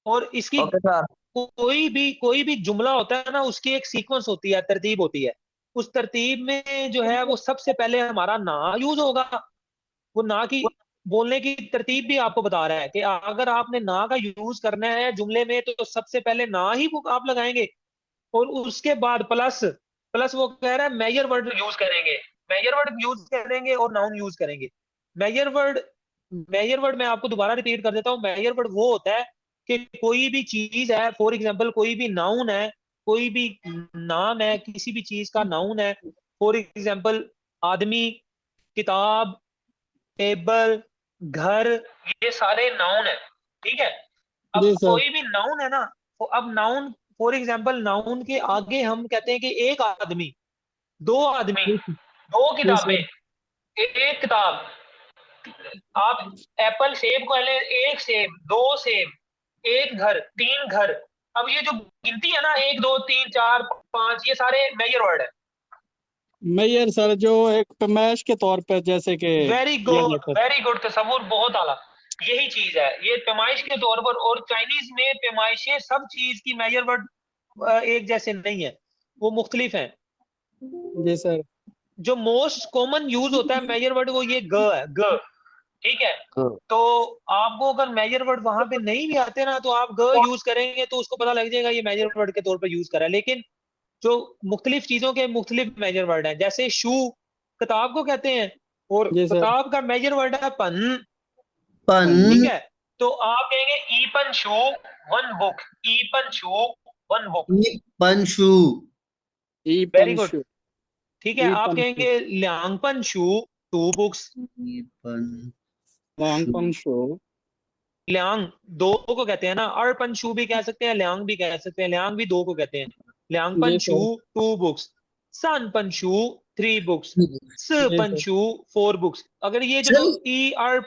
और इसकी ओके सर। कोई भी जुमला होता है ना, उसकी एक सीक्वेंस होती है, तरतीब होती है। उस तरतीब में जो है वो सबसे पहले हमारा ना यूज होगा। वो ना की बोलने की तरतीब भी आपको बता रहा है कि अगर आपने ना का यूज करना है जुमले में तो सबसे पहले ना ही वो आप लगाएंगे। और उसके बाद प्लस, प्लस वो कह रहा है मेजर वर्ड यूज करेंगे, मेजर वर्ड यूज करेंगे और नाउन यूज करेंगे। मेजर वर्ड, मेजर वर्ड मैं आपको दोबारा रिपीट कर देता हूँ। मेजर वर्ड वो होता है कि कोई भी चीज है, फॉर एग्जांपल कोई भी नाउन है, कोई भी नाम है, किसी भी चीज का नाउन है। फॉर एग्जांपल आदमी, किताब, टेबल, घर, ये सारे नाउन है, ठीक है। अब जी सर। कोई भी नाउन है ना, तो अब नाउन, फॉर एग्जांपल नाउन के आगे हम कहते हैं कि एक आदमी, दो आदमी, जी सर। दो जी किताबें, सर। एक किताब। आप एप्पल सेब को ले, एक सेब, दो सेब, एक घर, तीन घर। अब ये जो गिनती है ना, एक दो तीन चार पांच, ये सारे मेजर वर्ड है। मेयर सर, जो एक पैमाइश के तौर पर जैसे कि वेरी दिया गुड, जाता है। वेरी गुड तसव्वुर, बहुत आला। यही चीज है ये पैमाइश के तौर पर। और चाइनीज में पैमाइशें सब चीज की मेजर वर्ड एक जैसे नहीं है, वो मुख्तलिफ हैं। जी सर। जो मोस्ट कॉमन यूज होता है मेजर वर्ड वो ये ग है, ग, ठीक है। तो आपको अगर मेजर वर्ड वहां पे नहीं भी आते ना तो आप ग यूज करेंगे तो उसको पता लग जाएगा ये मेजर वर्ड के तौर पर यूज करा है। लेकिन जो मुख्तलिफ चीजों के मुख्तलिफ मेजर वर्ड हैं, जैसे शू किताब को कहते हैं और जी सर। किताब का मेजर वर्ड है पन, पन ठीक है। तो आप कहेंगे ईपन शू वन बुक, ईपन शू वन बुक, पंशु ई वेरी गुड, पंशु। ठीक है। ई आप पंशु। कहेंगे ल्यांगपन शू टू बुक्स, वांग पंशु पंशु। ल्यांग दो को कहते हैं ना, अर्पन शू भी कह सकते हैं, ल्यांग भी कह सकते हैं, ल्यांग भी दो को कहते हैं। ल्यांगपन जी शू सर। टू बुक्स, सन पंशु थ्री बुक्स, स जी सर। पंशु फोर बुक्स। अगर ये जो सर ई आर,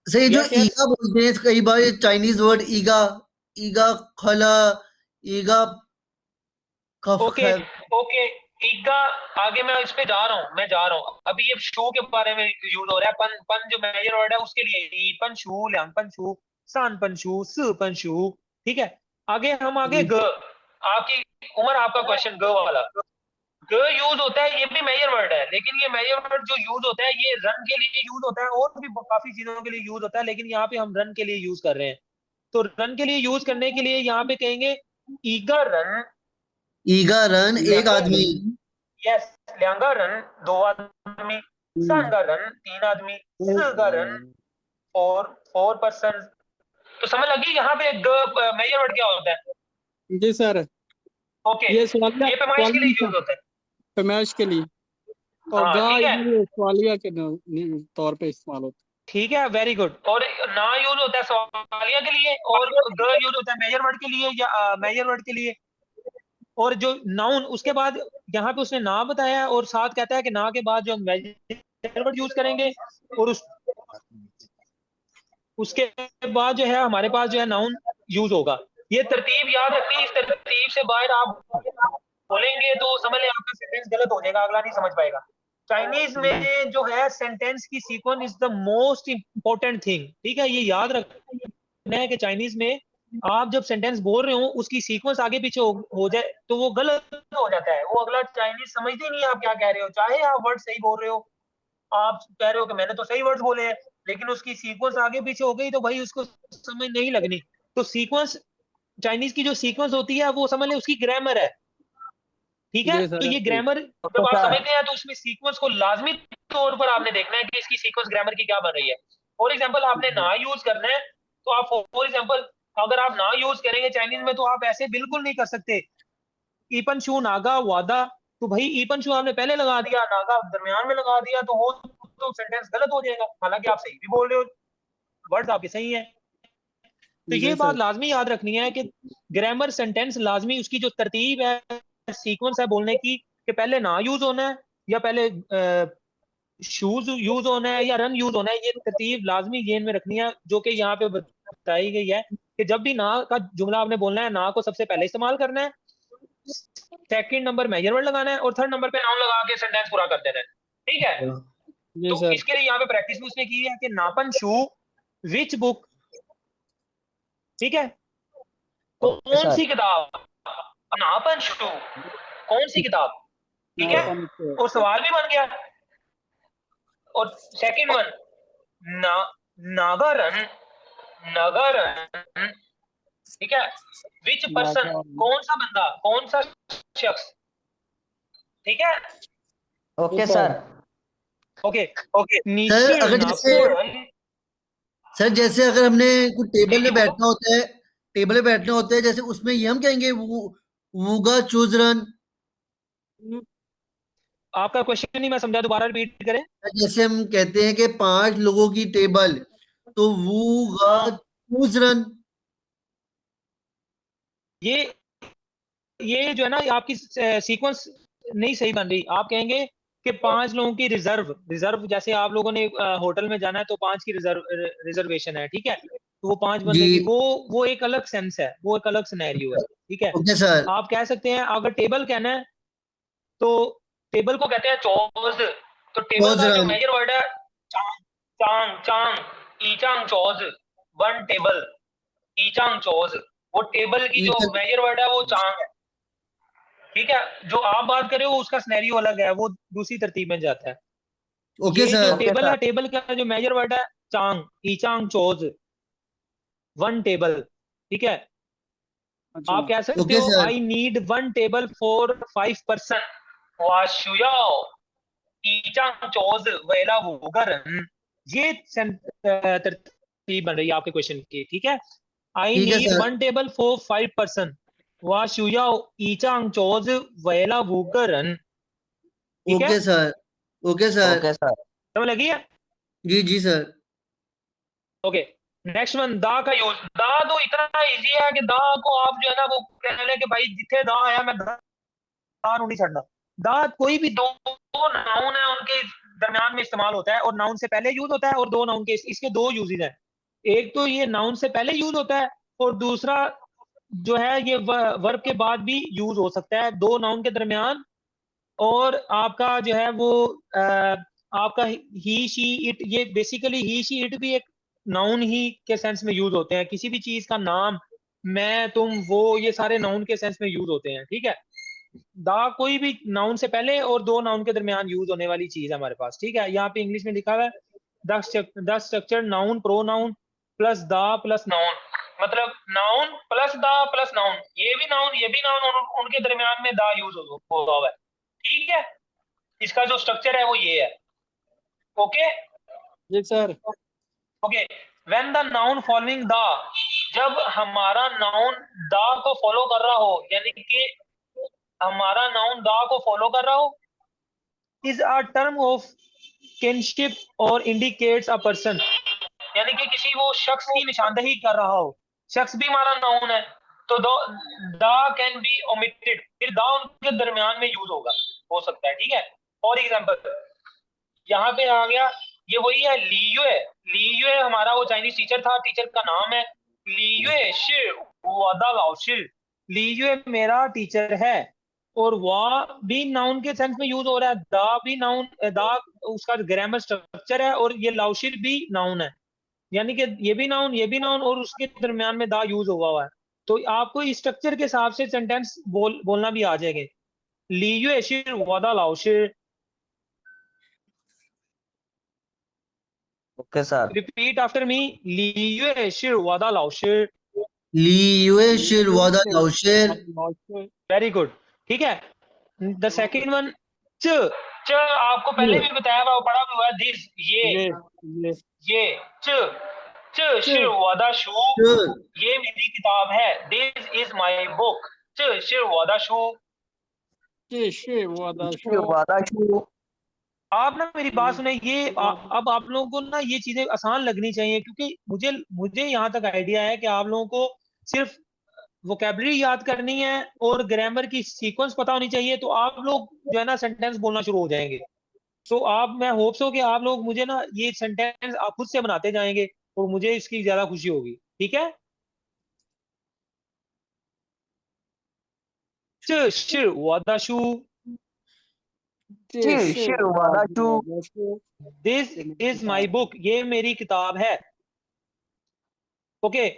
सही जो यस यस, ईगा बोलते हैं कई बार ये चाइनीज वर्ड ईगा ईगा खला ईगा कफ ओके है ओके, ईगा, आगे मैं इस पे जा रहा हूँ, मैं जा रहा हूँ। अभी ये शू के बारे में यूज हो रहा है। पन, पन जो मेजर वर्ड है उसके लिए ई पन शू, ल्यांग पन शू, सान पन शू, स पन शू, ठीक है। आगे हम आगे ग, आपकी उमर, आपका क्वेश्चन ग वाला। ग यूज होता है, ये भी मेजर वर्ड है, लेकिन ये मेजर वर्ड जो यूज होता है ये रन के लिए यूज होता है और भी काफी चीजों के लिए यूज होता है, लेकिन यहाँ पे हम रन के लिए यूज कर रहे हैं। तो रन के लिए यूज करने के लिए यहाँ पे कहेंगे ईगा रन, ईगा रन एक आदमी यस, ल्यांगा रन दो आदमी, सांगा रन तीन आदमी, सगा रन फोर, फोर पर्सन। तो समझ लगी यहाँ पे मेजर वर्ड क्या होता है। जी सर। ओके, ये सवालिया ये पैमाइश के लिए सवालिया यूज होता है। पैमाइश के लिए। और हाँ गा ठीक है, इधर सवालिया के तौर पे इस्तेमाल होता ठीक है, वेरी गुड। और ना यूज होता है सवालिया के लिए, और ग यूज होता है मेजर वर्ड के लिए या मेजर वर्ड के लिए। और जो नाउन उसके बाद यहाँ पे उसने ना बताया और साथ कहता है कि ना के बाद जो हम मेजर वर्ड यूज करेंगे और उसके बाद जो है हमारे पास जो है नाउन यूज होगा। ये तरतीब याद रखनी, इस तरतीब से बाहर आप बोलेंगे तो समझ लें आपका सेंटेंस गलत हो जाएगा, अगला नहीं समझ पाएगा। चाइनीज में जो है सेंटेंस की sequence is the most important thing, ठीक है, ये याद रखना है कि चाइनीज में आप जब सेंटेंस बोल रहे हो उसकी सीक्वेंस आगे पीछे हो जाए तो वो गलत हो जाता है, वो अगला चाइनीज समझते ही नहीं आप क्या कह रहे हो, चाहे आप वर्ड सही बोल रहे हो, आप कह रहे हो कि मैंने तो सही वर्ड्स बोले हैं, लेकिन उसकी सीक्वेंस आगे पीछे हो गई तो भाई उसको समझ नहीं लगनी। तो सीक्वेंस, चाइनीज की जो सीक्वेंस होती है वो समझ लें उसकी ग्रामर है, ठीक है। जी तो सर। ये ग्रामर ओके जब आप सर। समझते हैं तो उसमें सीक्वेंस को लाजमी तौर पर आपने देखना है कि इसकी सीक्वेंस ग्रामर की क्या बन रही है। फॉर एग्जांपल आपने ना यूज करना है, तो आप फॉर एग्जांपल अगर आप ना यूज करेंगे चाइनीज में तो आप ऐसे बिल्कुल नहीं कर सकते। ईपन शू नागा वादा, तो भाई ईपन शू आपने पहले लगा दिया, नागा दरमियान में लगा दिया, तो वो तो सेंटेंस गलत हो जाएगा, हालांकि आप सही भी बोल रहे हो, वर्ड्स आपके सही है। तो जी ये बात सर। लाजमी याद रखनी है कि ग्रामर सेंटेंस लाजमी उसकी जो तरतीब है, सीक्वेंस है बोलने की, कि पहले ना यूज होना है या पहले शूज यूज होना है या रन यूज होना है, ये तरतीब लाजमी जेन में रखनी है, जो कि यहाँ पे बताई गई है कि जब भी ना का जुमला आपने बोलना है, ना को सबसे पहले इस्तेमाल करना है, सेकंड नंबर मेजर वर्ड लगाना है और थर्ड नंबर पे नाउन लगा के सेंटेंस पूरा कर देना है, ठीक है। जी तो सर। इसके लिए यहाँ पे प्रैक्टिस भी उसने की है कि नापन शू विच बुक, ठीक है, ओके कौन सर। सी किताब, नापन शू कौन सी किताब, ठीक है, नापन शू। और सवाल भी बन गया। और सेकंड वन ना नागारन, नागारन, ठीक है, विच पर्सन नागारन। कौन सा बंदा, कौन सा शख्स, ठीक है। ओके ऊपर। सर। ओके, ओके नीचे सर, अगर जैसे नापोरन, अगर हमने कुछ जी टेबल जी में बोलो। बैठना होता है, जैसे उसमें ये हम कहेंगे वो वूगा चूज रन। आपका क्वेश्चन नहीं मैं समझा, दोबारा रिपीट करें। जैसे हम कहते हैं कि 5 लोगों की टेबल, तो वूगा चूज रन। ये ये जो है ना, ये आपकी सीक्वेंस नहीं सही बन रही। आप कहेंगे कि 5 लोगों की रिजर्व, रिजर्व जैसे आप लोगों ने होटल में जाना है तो 5 की रिजर्वेशन है, ठीक है, तो वो 5 जी। बंदे की, वो एक अलग सेंस है, वो एक अलग सिनेरियो है, ठीक है। Okay sir. आप कह सकते हैं अगर टेबल कहना है तो टेबल को कहते हैं चौज, तो टेबल चूज का जो रन। मेजर वर्ड है चांग, चांग चांग ईचांग चौज, वन टेबल, ईचांग चौज, वो टेबल की जो मेजर वर्ड है वो चांग है, ठीक है। जो आप बात कर रहे हो उसका सिनेरियो अलग है, वो दूसरी तरतीब में जाता है। ओके ये जो सर। Okay table sir. है, टेबल का जो मेजर वर्ड है चांग, ईचांग चोज, वन टेबल, ठीक है। अच्छा। आप कह सकते ओके हो sir. I need one table for 5 person, वाशुयाओ ईचांग चोज वेला वुगरन, ये तरतीब बन रही है आपके क्वेश्चन की, ठीक है। आई ठीक है need sir. One table for 5 person, वाशुयाओ ईचांग चोज वेला वुगरन, ठीक है। Okay sir. Okay sir. Okay sir. समझ लगी है। जी जी सर। ओके, नेक्स्ट वन दा का यूज। दा तो इतना इजी है कि दा को आप जो है ना वो कह लें कि भाई जिथे दा आया मैं दा नहीं छड़ना। दा कोई भी दो नाउन है उनके दरमियान में इस्तेमाल होता है, और नाउन से पहले यूज होता है, और दो नाउन के इसके दो यूजेज हैं। एक तो ये नाउन से पहले यूज होता है, और दूसरा जो है ये वर्ब के बाद भी यूज हो सकता है, दो नाउन के दरमियान। और आपका जो है वो आपका ही शी इट, ये बेसिकली ही शी इट भी एक नाउन ही के सेंस में यूज होते हैं, किसी भी चीज का नाम, मैं तुम वो, ये सारे नाउन के सेंस में यूज होते हैं, ठीक है। दा कोई भी नाउन से पहले और दो नाउन के दरमियान यूज होने वाली चीज है हमारे पास, ठीक है। यहाँ पे इंग्लिश में लिखा हुआ है the structure noun pro noun plus दा प्लस नाउन, मतलब नाउन प्लस दा प्लस नाउन, ये भी नाउन ये भी नाउन, उनके दरमियान में दा यूज हो रहा है, ठीक है। इसका जो स्ट्रक्चर है वो ये है, ओके। जी sir. Okay, when the noun following the, जब हमारा नाउन द को फॉलो कर रहा हो, यानी कि हमारा नाउन द को फॉलो कर रहा हो, is a term of kinship और इंडिकेट्स अ पर्सन, यानी कि किसी वो शख्स की निशानदेही कर रहा हो, शख्स भी हमारा नाउन है, तो द कैन बी ओमिटेड, फिर द उनके दरमियान में यूज होगा, हो सकता है, ठीक है। फॉर एग्जाम्पल यहाँ पे आ गया, ये वही है लीयुए, लीयुए हमारा वो चाइनीज टीचर था, टीचर का नाम है लीयुए शि वादा लाओ शि, लीयुए मेरा टीचर है और वा भी नाउन के सेंस में यूज हो रहा है, दा भी नाउन, दा उसका ग्रामर स्ट्रक्चर है, और ये लाउशिर भी नाउन है, यानी कि ये भी नाउन और उसके दरमियान में दा यूज हुआ है। तो आपको इस स्ट्रक्चर के हिसाब से सेंटेंस बोलना भी आ जाएगा। लीयू एशिर वादा लाउशिर। Okay sir. Repeat after me. लीयू एशिर वादा लाउशिर। ली शिर वादा लाउशिर। वेरी गुड, ठीक है। द सेकेंड वन, च च आपको पहले भी बताया हुआ, पढ़ा भी हुआ है, दिस ये च च शिर वादा शू, ये मेरी किताब है। This is my book. च शिर वादा शू। वादा शू। आप ना मेरी बात सुने, ये अब आप लोगों को ना ये चीजें आसान लगनी चाहिए, क्योंकि मुझे यहाँ तक आइडिया है कि आप लोगों को सिर्फ वोकैबुलरी याद करनी है और ग्रामर की सीक्वेंस पता होनी चाहिए, तो आप लोग जो है ना सेंटेंस बोलना शुरू हो जाएंगे। तो मैं होप्स हो कि आप लोग मुझे ना ये सेंटेंस आप खुद से बनाते जाएंगे, और मुझे इसकी ज्यादा खुशी होगी, ठीक है। च शिर वादा शू। वादा शू। दिस इज माई बुक, ये मेरी किताब है। ओके,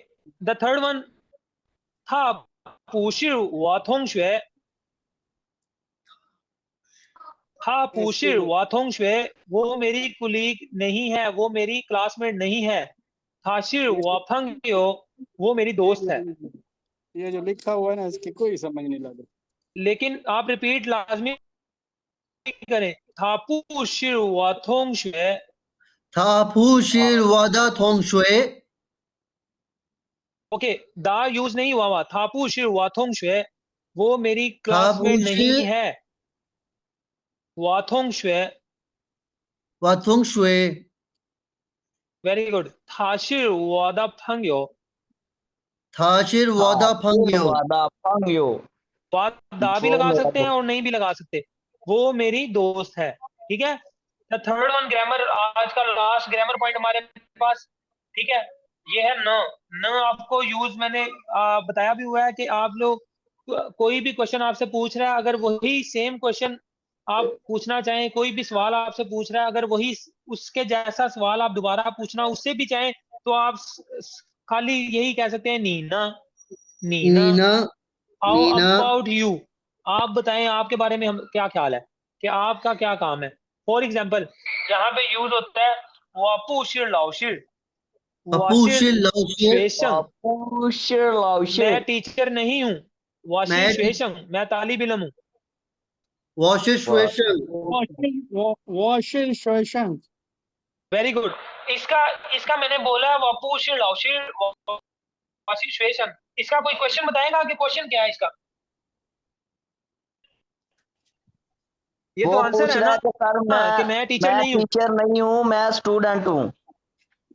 द थर्ड वन, था पूशिर वाथोंग शुए। था पूशिर वाथोंग शुए, वो मेरी कुलीग नहीं है, वो मेरी क्लासमेट नहीं है। थाशिर वाफंग यो, वो मेरी दोस्त है। ये जो लिखा हुआ है ना, इसकी कोई समझ नहीं लग रही। लेकिन आप रिपीट लाजमी करें। थापू शिर वाथोंग शुए। थापू शिर वादा थोंग शुए। ओके, दा यूज नहीं हुआ। थापू शिर वाथोंग शुए, वो मेरी थापू क्लासमेट नहीं शिर है। वाथोंग शुए। वाथोंग शुए। Very good. थाशिर वादा फंग यो। थाशिर वादा फंगियो। वादा पंगयो। बात दा भी वो लगा मेरा सकते हैं और नहीं भी लगा सकते। वो मेरी दोस्त है, ठीक है। द थर्ड वन ग्रामर, आज का लास्ट ग्रामर पॉइंट हमारे पास, ठीक है। ये है न। न आपको यूज मैंने बताया भी हुआ है कि आप लोग कोई भी क्वेश्चन आपसे पूछ रहा है, अगर वही सेम क्वेश्चन आप पूछना चाहें, कोई भी सवाल आपसे पूछ रहा है, अगर वही उसके जैसा सवाल आप दोबारा पूछना उससे भी चाहें, तो आप खाली यही कह सकते हैं Neena. Neena. Neena. How Neena. About you. आप बताएं, आपके बारे में हम क्या ख्याल है, कि आपका क्या काम है। फॉर एग्जाम्पल, यहाँ पे यूज होता है वापू शिर लाउशिर। अपू वाशिर शिर लाउशिर। श्वेशंग, पूशिर लाउशिर। मैं टीचर नहीं हूँ। वाशिर मैं श्वेशंग, मैं तालिब इल्म हूँ। वाशिर श्वेशंग। वॉशिंग वेरी गुड। इसका इसका मैंने बोला वापू शिर लाउशिर, वाशिर श्वेशंग। इसका कोई क्वेश्चन बताएगा कि क्वेश्चन क्या है इसका? ये तो वो आंसर पूछ है रहा ना, है कि सर कि मैं टीचर मैं नहीं हूँ। टीचर नहीं हूँ, मैं स्टूडेंट हूँ।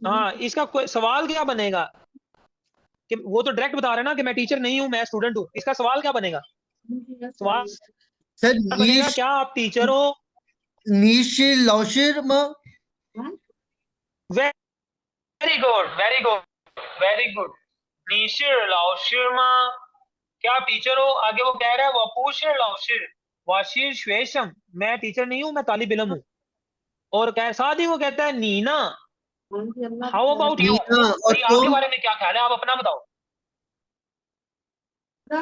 हाँ, इसका कोई सवाल क्या बनेगा? कि वो तो डायरेक्ट बता रहे हैं ना कि मैं टीचर नहीं हूँ, मैं स्टूडेंट हूँ। इसका सवाल क्या बनेगा? सवाल सर बनेगा, नीश क्या आप टीचर हो? नीशिर लाउशिर मा। Very good, very good, very good. नीशिर लाओशिर माँ, क्या आप टीचर हो? आगे वो कह रहा है वपूशिर लाओशिर वाशिर श्वेशम, मैं टीचर नहीं हूँ, मैं तालिब इल्म हूँ। और साथ ही वो कहता है Neena, how about you, Neena और भाई आपके तुम। बारे में क्या ख्याल है, आप अपना बताओ।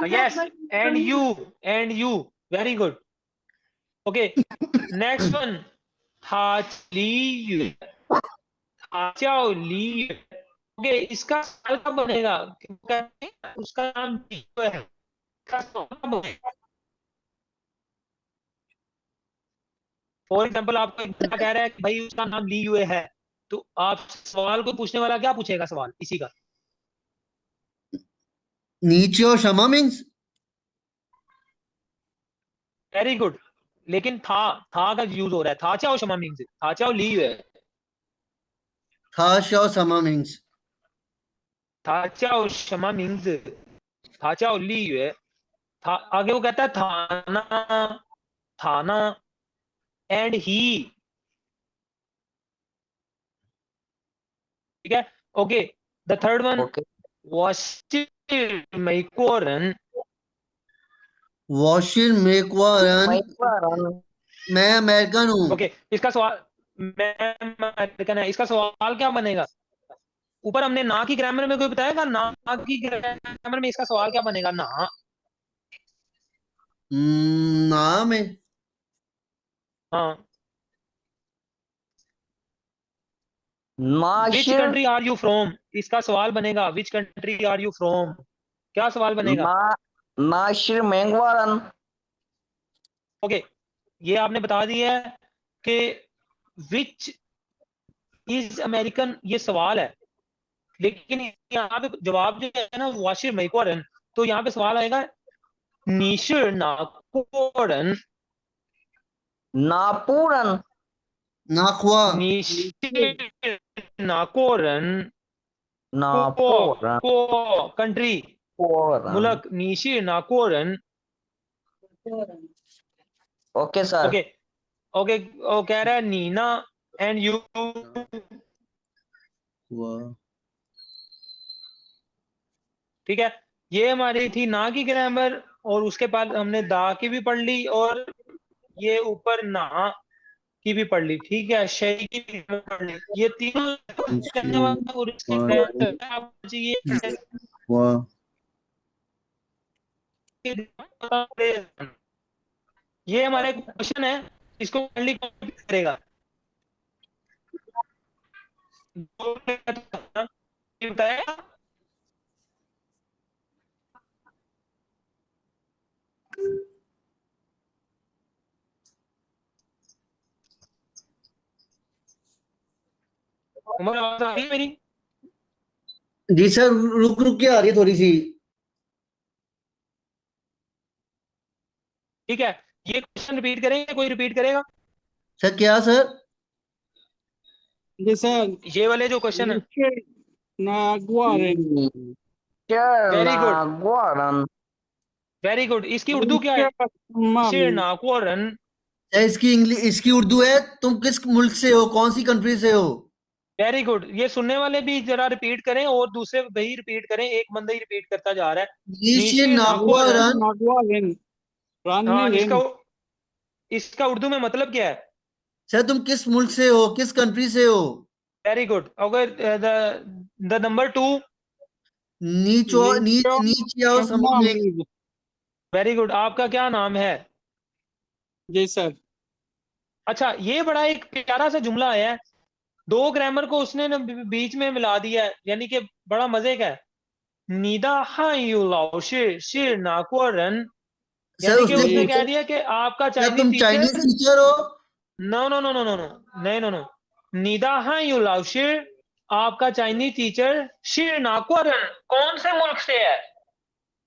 Yes, and you, very good. Okay, next one, था ली, था ली। ओके, इसका सवाल कब बनेगा? उसका नाम लीयू है। इसका सवाल कब बनेगा? फॉर एग्जाम्पल, आपको एक बंदा कह रहा है कि भाई उसका नाम ली हुए है, तो आप सवाल को पूछने वाला क्या पूछेगा? सवाल इसी का। नीचे और शमा मीन्स। Very good. लेकिन था का यूज हो रहा है। था चाहो शमा मीन्स, था चाहो ली हुए, था शो समा मीन्स। था चाहो शमा मीन्स, था चाहो ली हुए। था आगे वो कहता है थाना, थाना एंड ही, ठीक है। Okay, the third one, okay. वाशिर मैकोरन। वॉशिर मेकवारन, मैकवारन। मैं अमेरिकन हूँ। ओके, इसका सवाल, मैं अमेरिकन है, इसका सवाल क्या बनेगा? ऊपर हमने ना की ग्रामर में कोई बताएगा? ना की ग्रामर में इसका सवाल क्या बनेगा? ना, नाम है। हाँ। विच नाशिर कंट्री आर यू फ्रॉम, इसका सवाल बनेगा which country are you from. क्या सवाल बनेगा? ना नाशिर मैकवारन। ओके, ये आपने बता दिया है कि विच इज अमेरिकन, ये सवाल है, लेकिन यहाँ पे जवाब जो है ना वाशिर मैकवारन, तो यहाँ पे सवाल आएगा नीशिर नाकोरन, नापूरन। नाखवा, नीशिर नाकोरन नापूरन। को कंट्री, मुल्क, नीशिर नाकोरन। Okay sir. ओके ओके, वो कह रहा है नीना एंड यू। ठीक है, ये हमारी थी ना की ग्रामर, और उसके बाद हमने दा की भी पढ़ ली, और ये ऊपर ना की भी पढ़ ली। ठीक है, शय की भी पढ़ ली। ये तीनों करने वाला और इसके आपको चाहिए। ये हमारा एक क्वेश्चन है, इसको काइंडली कॉपी करेगा। ये बताया उमर, आवाज आ रही है मेरी? जी सर, रुक रुक के आ रही है थोड़ी सी। ठीक है, ये क्वेश्चन रिपीट करेंगे, कोई रिपीट करेगा? सर क्या सर? जी सर, ये वाले जो क्वेश्चन है। नीशिर नागवारन, वेरी गुड, नागवारन। Very good. इसकी उर्दू क्या है? नीशिर नीशिर नाकोरन। इसकी इंग्लिश, इसकी उर्दू है तुम किस मुल्क से हो, कौन सी कंट्री से हो? Very good. ये सुनने वाले भी जरा रिपीट करें, और दूसरे भाई रिपीट करें, एक बंदा ही रिपीट करता जा रहा है। नीशिर नीशिर नागवारन। नाकोरन। नागवारन, हाँ, रानीरिन। इसका उर्दू में मतलब क्या है? सर तुम किस मुल्क से हो, किस कंट्री से हो? Very good. अगर द नंबर 2। नीचो नीच नीचो नीच आओ शम्मा समूह। मीज। Very good. आपका क्या नाम है? जी सर, अच्छा, ये बड़ा एक प्यारा सा जुमला आया है, दो ग्रामर को उसने ना बीच में मिला दिया है, यानी कि बड़ा मजे का है। नीदा हां यू लाओ शिर शिर नाकोरन, सर यानी कि उसने उसने कह पूछा दिया कि आपका क्या चाइनीज तुम चाइनीज टीचर। टीचर हो? No no no no no no, नहीं नो नो। नीदा हां यू लाओ शिर, आपका चाइनीज टीचर शिर नाकोरन कौन से मुल्क से है?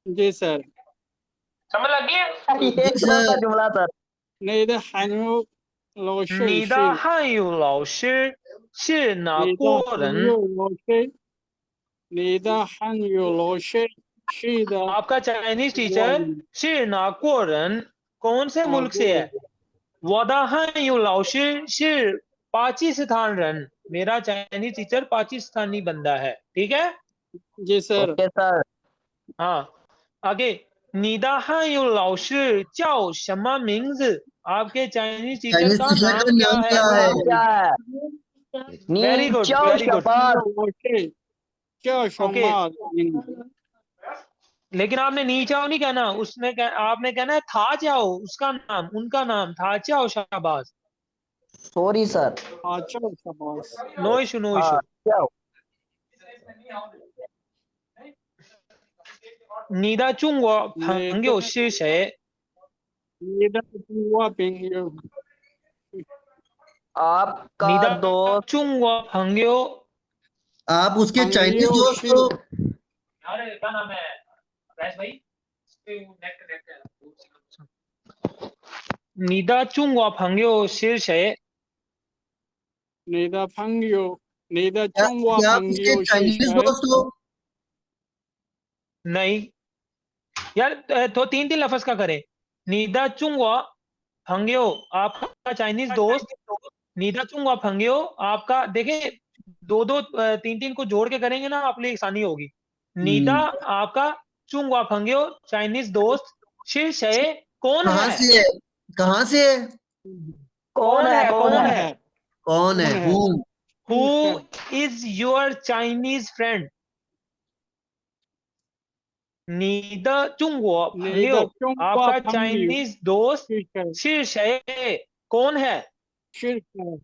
जी सर। समझ लग गई? ये जी कौन सा सर। जुमला सर? नेदर हानु लोशिर नीदा शिर, हां यू लाओ शिर शिर नेदर नाकोरन, हानु लोशिर, नेदर हानु लोशिर शिदा आपका चाइनीज टीचर वारन। शिर नाकोरन कौन से मुल्क से है? वदाहान यू लाओशिर शिर पाकिस्तान रन, मेरा चाइनीज टीचर पाकिस्तानी बंदा है। ठीक है, जी सर। Okay sir. हाँ। आगे, नीदाहान यू लाओशिर चाओ शमा मिंग्स, आपके चाइनीज टीचर चाइनीज का टीचर नाम का क्या नाम है? क्या है? नाम क्या है? वेरी गुड, नीचो वेरी गुड। शबाद। लोशिर क्या ओके, शमाल। लेकिन आपने नी चाओ नहीं कहना, आपने कहना है था चाओ, उसका नाम, उनका नाम था चाओ शाहबाज। Sorry sir. अच्छा शबास। नो इशू, नो हाँ इशू। क्या? नीदा चुंगो नेदर फंग्यो शिशे, नेदर हुआ पिंग। आपका नीदा दोस्त। चुंगो फंग्यो। आप उसके चाइनीज फंगियो दोस्त शिर। हो? यार क्या नाम है रैश भाई? नीदा चुंगो फंग्यो शीर्षे। नेदर फंगियो, नेदर क्या चुंगवा क्या आप उसके फंगियो चाइनीज शिशाय। दोस्त हो? नहीं यार, तो तीन तीन लफ्ज का करें। नीदा चुंगो फंग्यो, आपका चाइनीज दोस्त। नीदा चुंगवा फंग्यो, आपका देखें, दो दो तीन तीन को जोड़ के करेंगे ना, आप लिए आसानी होगी। नीदा आपका चुंगवा फंग्यो चाइनीज दोस्त, 是谁 कौन कहाँ है से है? कहाँ से है? कौन है कौन कौन है है कौन है? है? Whom? Who is your Chinese friend 你的中国朋你的友中国 आपका 朋友 चाइनीज दोस्त 是谁？ 是谁 कौन है 是谁？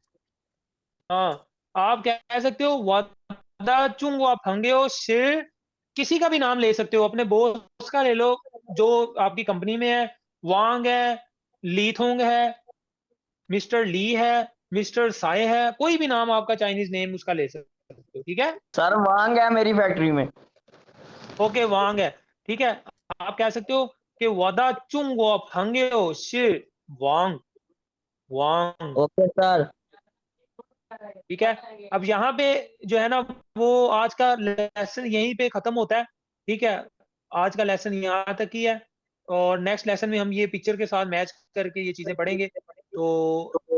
हाँ आप कह सकते हो वादा चुंगवा फंगेओ शिर किसी का भी नाम ले सकते हो अपने बॉस का ले लो जो आपकी कंपनी में है वांग है लीथोंग है मिस्टर ली है मिस्टर साय है कोई भी नाम आपका चाइनीज नेम उसका ले सकते हो ठीक है सर वांग है मेरी फैक्ट्री में ओके वांग है ठीक है आप कह सकते हो कि वादा चुंगवा फंगेओ शिर वांग वांग ओके सर ठीक है अब यहाँ पे जो है ना वो आज का लेसन यहीं पे खत्म होता है ठीक है आज का लेसन यहाँ तक ही है और नेक्स्ट लेसन में हम ये पिक्चर के साथ मैच करके ये चीजें पढ़ेंगे तो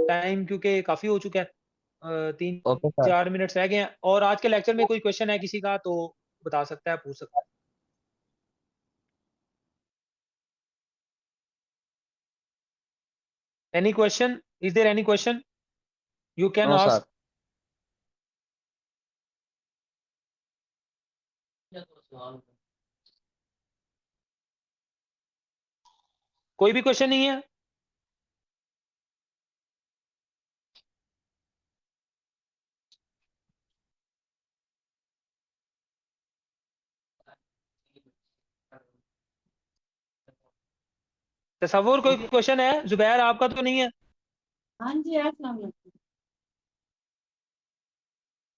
टाइम क्योंकि काफी हो चुका है तीन ओके सर 4 मिनट्स रह गए हैं और आज के लेक्चर में कोई क्वेश्चन है किसी का तो बता सकता है पूछ सकता है any question is there any question you can no ask sir कोई भी क्वेश्चन नहीं है तसव्वुर कोई क्वेश्चन है जुबैर आपका तो नहीं है हाँ जी अस्सलाम वालेकुम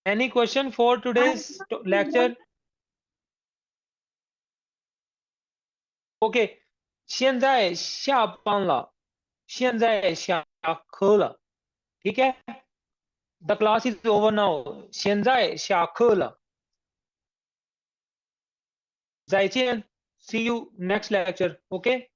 any question for today's lecture OK，现在下班了，现在下课了，ठीक है The class is over now，现在下课了，再见，See you next lecture，OK。